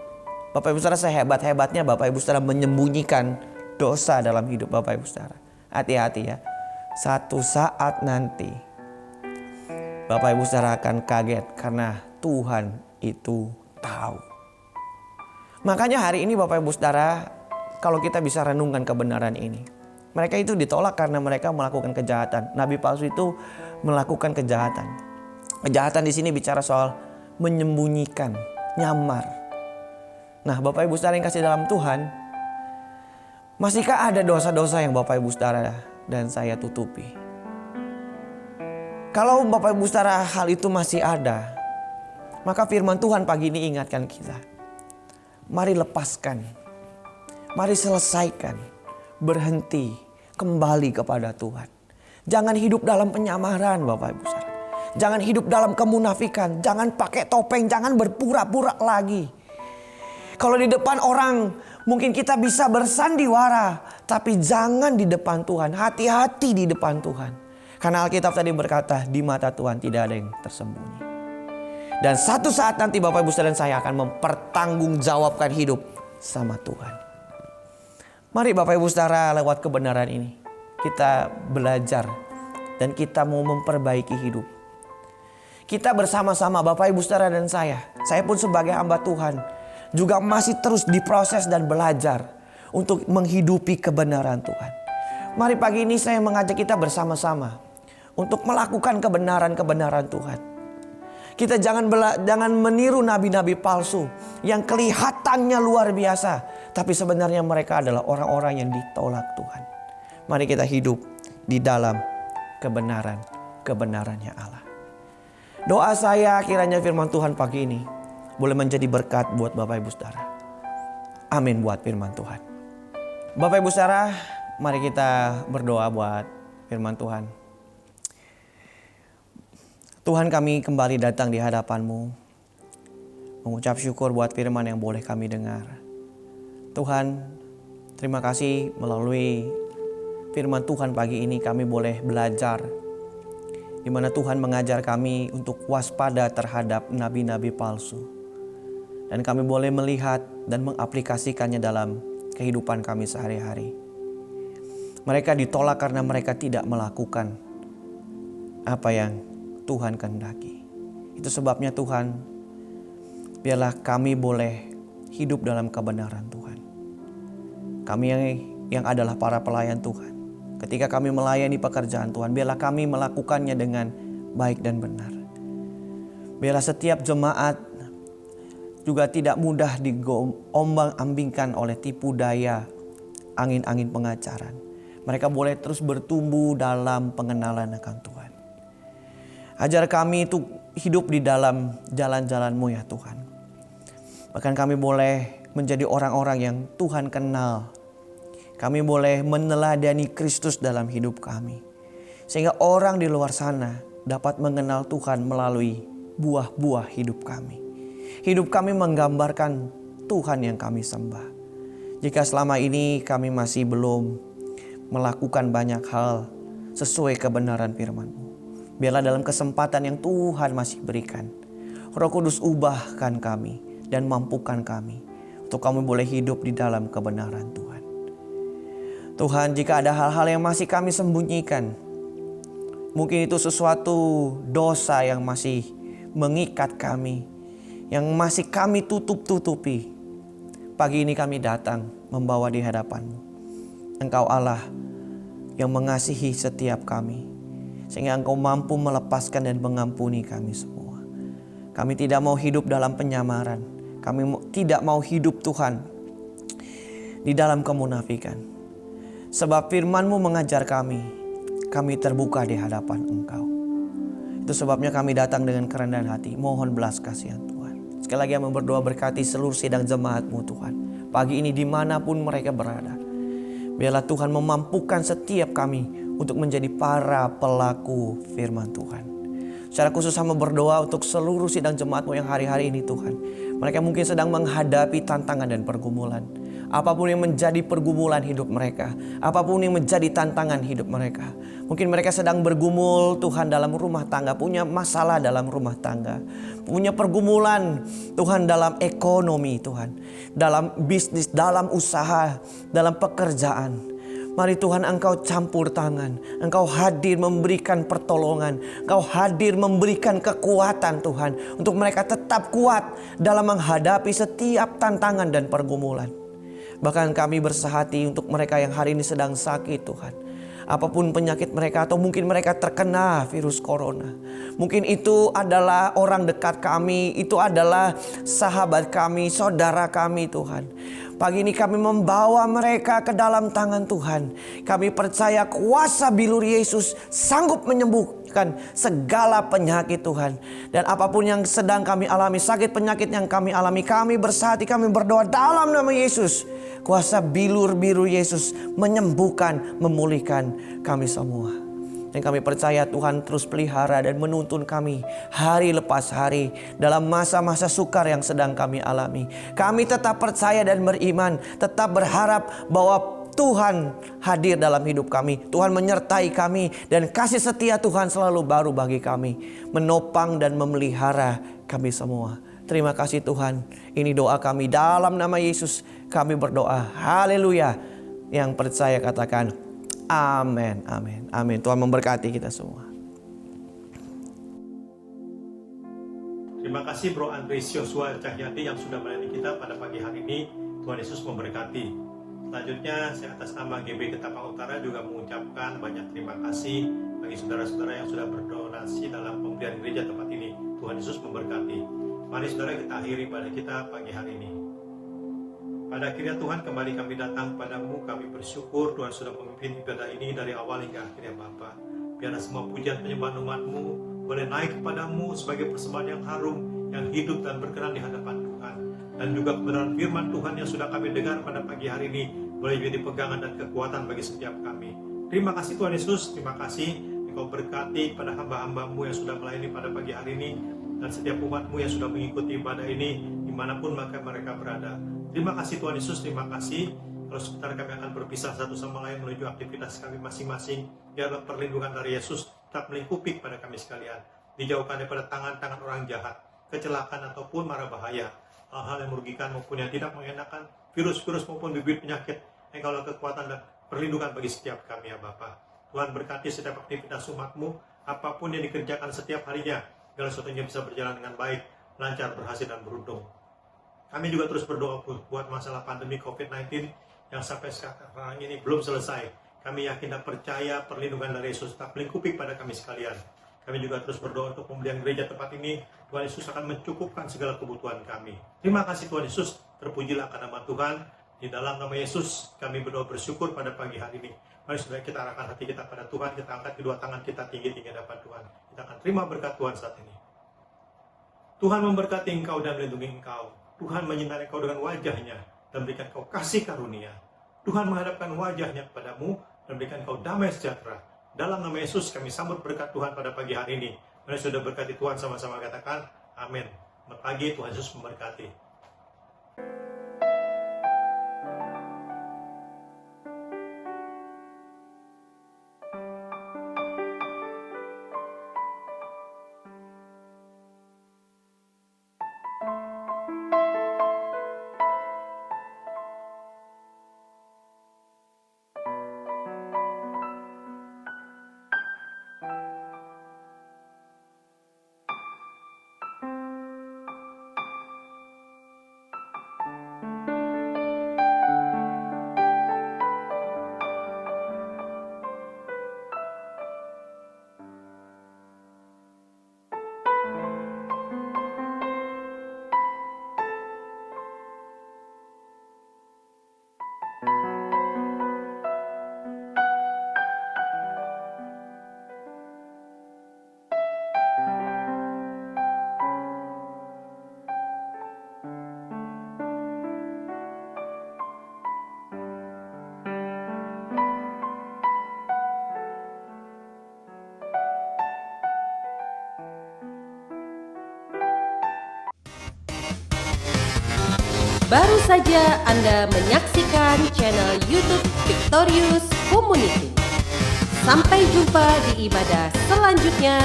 Bapak Ibu Saudara, sehebat-hebatnya Bapak Ibu Saudara menyembunyikan dosa dalam hidup Bapak Ibu Saudara, hati-hati ya. Satu saat nanti Bapak Ibu Saudara akan kaget karena Tuhan itu tahu. Makanya hari ini Bapak Ibu Saudara, kalau kita bisa renungkan kebenaran ini, mereka itu ditolak karena mereka melakukan kejahatan. Nabi palsu itu melakukan kejahatan. Kejahatan di sini bicara soal menyembunyikan, nyamar. Nah, Bapak Ibu Saudara yang kasih dalam Tuhan, masihkah ada dosa-dosa yang Bapak Ibu Saudara dan saya tutupi? Kalau Bapak Ibu Saudara hal itu masih ada, maka firman Tuhan pagi ini ingatkan kita. Mari lepaskan, mari selesaikan, berhenti, kembali kepada Tuhan. Jangan hidup dalam penyamaran Bapak Ibu Saudara. Jangan hidup dalam kemunafikan, jangan pakai topeng, jangan berpura-pura lagi. Kalau di depan orang mungkin kita bisa bersandiwara, tapi jangan di depan Tuhan. Hati-hati di depan Tuhan. Karena Alkitab tadi berkata, di mata Tuhan tidak ada yang tersembunyi. Dan satu saat nanti Bapak Ibu Saudara dan saya akan mempertanggungjawabkan hidup sama Tuhan. Mari Bapak Ibu Saudara, lewat kebenaran ini kita belajar dan kita mau memperbaiki hidup. Kita bersama-sama Bapak Ibu Saudara dan saya pun sebagai hamba Tuhan juga masih terus diproses dan belajar untuk menghidupi kebenaran Tuhan. Mari pagi ini saya mengajak kita bersama-sama untuk melakukan kebenaran-kebenaran Tuhan. Kita jangan meniru nabi-nabi palsu yang kelihatannya luar biasa, tapi sebenarnya mereka adalah orang-orang yang ditolak Tuhan. Mari kita hidup di dalam kebenarannya Allah. Doa saya kiranya firman Tuhan pagi ini boleh menjadi berkat buat Bapak Ibu Saudara. Amin buat firman Tuhan. Bapak Ibu Saudara, mari kita berdoa buat firman Tuhan. Tuhan, kami kembali datang di hadapan-Mu, mengucap syukur buat firman yang boleh kami dengar. Tuhan, terima kasih melalui firman Tuhan pagi ini kami boleh belajar, di mana Tuhan mengajar kami untuk waspada terhadap nabi-nabi palsu. Dan kami boleh melihat dan mengaplikasikannya dalam kehidupan kami sehari-hari. Mereka ditolak karena mereka tidak melakukan apa yang Tuhan kehendaki. Itu sebabnya Tuhan, biarlah kami boleh hidup dalam kebenaran Tuhan. Kami yang adalah para pelayan Tuhan, ketika kami melayani pekerjaan Tuhan, biarlah kami melakukannya dengan baik dan benar. Biarlah setiap jemaat juga tidak mudah diombang-ambingkan oleh tipu daya angin-angin pengacaran. Mereka boleh terus bertumbuh dalam pengenalan akan Tuhan. Ajar kami untuk hidup di dalam jalan-jalan-Mu ya Tuhan. Bahkan kami boleh menjadi orang-orang yang Tuhan kenal. Kami boleh meneladani Kristus dalam hidup kami. Sehingga orang di luar sana dapat mengenal Tuhan melalui buah-buah hidup kami. Hidup kami menggambarkan Tuhan yang kami sembah. Jika selama ini kami masih belum melakukan banyak hal sesuai kebenaran firman-Mu. Biarlah dalam kesempatan yang Tuhan masih berikan, Roh Kudus ubahkan kami dan mampukan kami untuk kami boleh hidup di dalam kebenaran Tuhan. Tuhan, jika ada hal-hal yang masih kami sembunyikan, mungkin itu sesuatu dosa yang masih mengikat kami, yang masih kami tutup-tutupi. Pagi ini kami datang membawa di hadapan-Mu. Engkau Allah yang mengasihi setiap kami, sehingga Engkau mampu melepaskan dan mengampuni kami semua. Kami tidak mau hidup dalam penyamaran. Kami tidak mau hidup Tuhan di dalam kemunafikan. Sebab firman-Mu mengajar kami terbuka di hadapan Engkau. Itu sebabnya kami datang dengan kerendahan hati, mohon belas kasihan Tuhan. Sekali lagi kami berdoa berkati seluruh sidang jemaat-Mu Tuhan. Pagi ini dimanapun mereka berada, biarlah Tuhan memampukan setiap kami untuk menjadi para pelaku firman Tuhan. Secara khusus hamba berdoa untuk seluruh sidang jemaat-Mu yang hari-hari ini Tuhan. Mereka mungkin sedang menghadapi tantangan dan pergumulan. Apapun yang menjadi pergumulan hidup mereka, apapun yang menjadi tantangan hidup mereka. Mungkin mereka sedang bergumul Tuhan dalam rumah tangga, punya masalah dalam rumah tangga, punya pergumulan Tuhan dalam ekonomi Tuhan, dalam bisnis, dalam usaha, dalam pekerjaan. Mari Tuhan Engkau campur tangan, Engkau hadir memberikan pertolongan, Engkau hadir memberikan kekuatan Tuhan, untuk mereka tetap kuat dalam menghadapi setiap tantangan dan pergumulan. Bahkan kami bersahati untuk mereka yang hari ini sedang sakit Tuhan. Apapun penyakit mereka, atau mungkin mereka terkena virus corona. Mungkin itu adalah orang dekat kami, itu adalah sahabat kami, saudara kami Tuhan. Pagi ini kami membawa mereka ke dalam tangan Tuhan. Kami percaya kuasa bilur Yesus sanggup menyembuhkan segala penyakit Tuhan. Dan apapun yang sedang kami alami, sakit penyakit yang kami alami, kami bersahati, kami berdoa dalam nama Yesus. Kuasa bilur biru Yesus menyembuhkan, memulihkan kami semua. Dan kami percaya Tuhan terus pelihara dan menuntun kami hari lepas hari dalam masa-masa sukar yang sedang kami alami. Kami tetap percaya dan beriman, tetap berharap bahwa Tuhan hadir dalam hidup kami. Tuhan menyertai kami dan kasih setia Tuhan selalu baru bagi kami, menopang dan memelihara kami semua. Terima kasih Tuhan. Ini doa kami dalam nama Yesus. Kami berdoa. Haleluya. Yang percaya katakan amin, amin, amin. Tuhan memberkati kita semua. Terima kasih Bro Andres Yosua Cahyati yang sudah melayani kita pada pagi hari ini. Tuhan Yesus memberkati. Selanjutnya saya atas nama GB Ketapang Utara juga mengucapkan banyak terima kasih bagi saudara-saudara yang sudah berdonasi dalam pemberian gereja tempat ini. Tuhan Yesus memberkati. Mari saudara kita akhiri pada kita pagi hari ini. Pada akhirnya Tuhan kembali kami datang padamu, kami bersyukur Tuhan sudah memimpin ibadah ini dari awal hingga akhirnya Bapa. Biarlah semua pujian penyembahan umat-Mu boleh naik kepadamu sebagai persembahan yang harum, yang hidup dan berkenan di hadapan Tuhan. Dan juga kebenaran firman Tuhan yang sudah kami dengar pada pagi hari ini boleh menjadi pegangan dan kekuatan bagi setiap kami. Terima kasih Tuhan Yesus, terima kasih Engkau berkati pada hamba-hamba-Mu yang sudah melayani pada pagi hari ini, dan setiap umat-Mu yang sudah mengikuti ibadah ini dimanapun mereka berada. Terima kasih Tuhan Yesus, terima kasih. Kalau sebentar kami akan berpisah satu sama lain menuju aktivitas kami masing-masing. Biarlah perlindungan dari Yesus tetap melingkupi pada kami sekalian. Dijauhkan daripada tangan-tangan orang jahat, kecelakaan ataupun mara bahaya, hal-hal yang merugikan maupun yang tidak mengenakan, virus-virus maupun bibit penyakit. Engkaulah kekuatan dan perlindungan bagi setiap kami ya Bapa. Tuhan berkati setiap aktivitas umat-Mu, apapun yang dikerjakan setiap harinya, segala sesuatunya bisa berjalan dengan baik, lancar, berhasil dan beruntung. Kami juga terus berdoa buat masalah pandemi COVID-19 yang sampai sekarang ini belum selesai. Kami yakin dan percaya perlindungan dari Yesus tetap melingkupi pada kami sekalian. Kami juga terus berdoa untuk pemberian gereja tempat ini. Tuhan Yesus akan mencukupkan segala kebutuhan kami. Terima kasih Tuhan Yesus. Terpujilah akan nama Tuhan. Di dalam nama Yesus kami berdoa bersyukur pada pagi hari ini. Mari saudara kita arahkan hati kita pada Tuhan. Kita angkat kedua tangan kita tinggi-tinggi hadapan Tuhan. Kita akan terima berkat Tuhan saat ini. Tuhan memberkati engkau dan melindungi engkau. Tuhan menyinari engkau dengan wajahnya dan berikan engkau kasih karunia. Tuhan menghadapkan wajahnya kepadamu dan berikan engkau damai sejahtera. Dalam nama Yesus kami sambut berkat Tuhan pada pagi hari ini. Mari sudah berkati Tuhan sama-sama katakan amin. Selamat pagi, Tuhan Yesus memberkati. Baru saja Anda menyaksikan channel YouTube Victorious Community. Sampai jumpa di ibadah selanjutnya.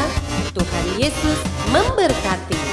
Tuhan Yesus memberkati.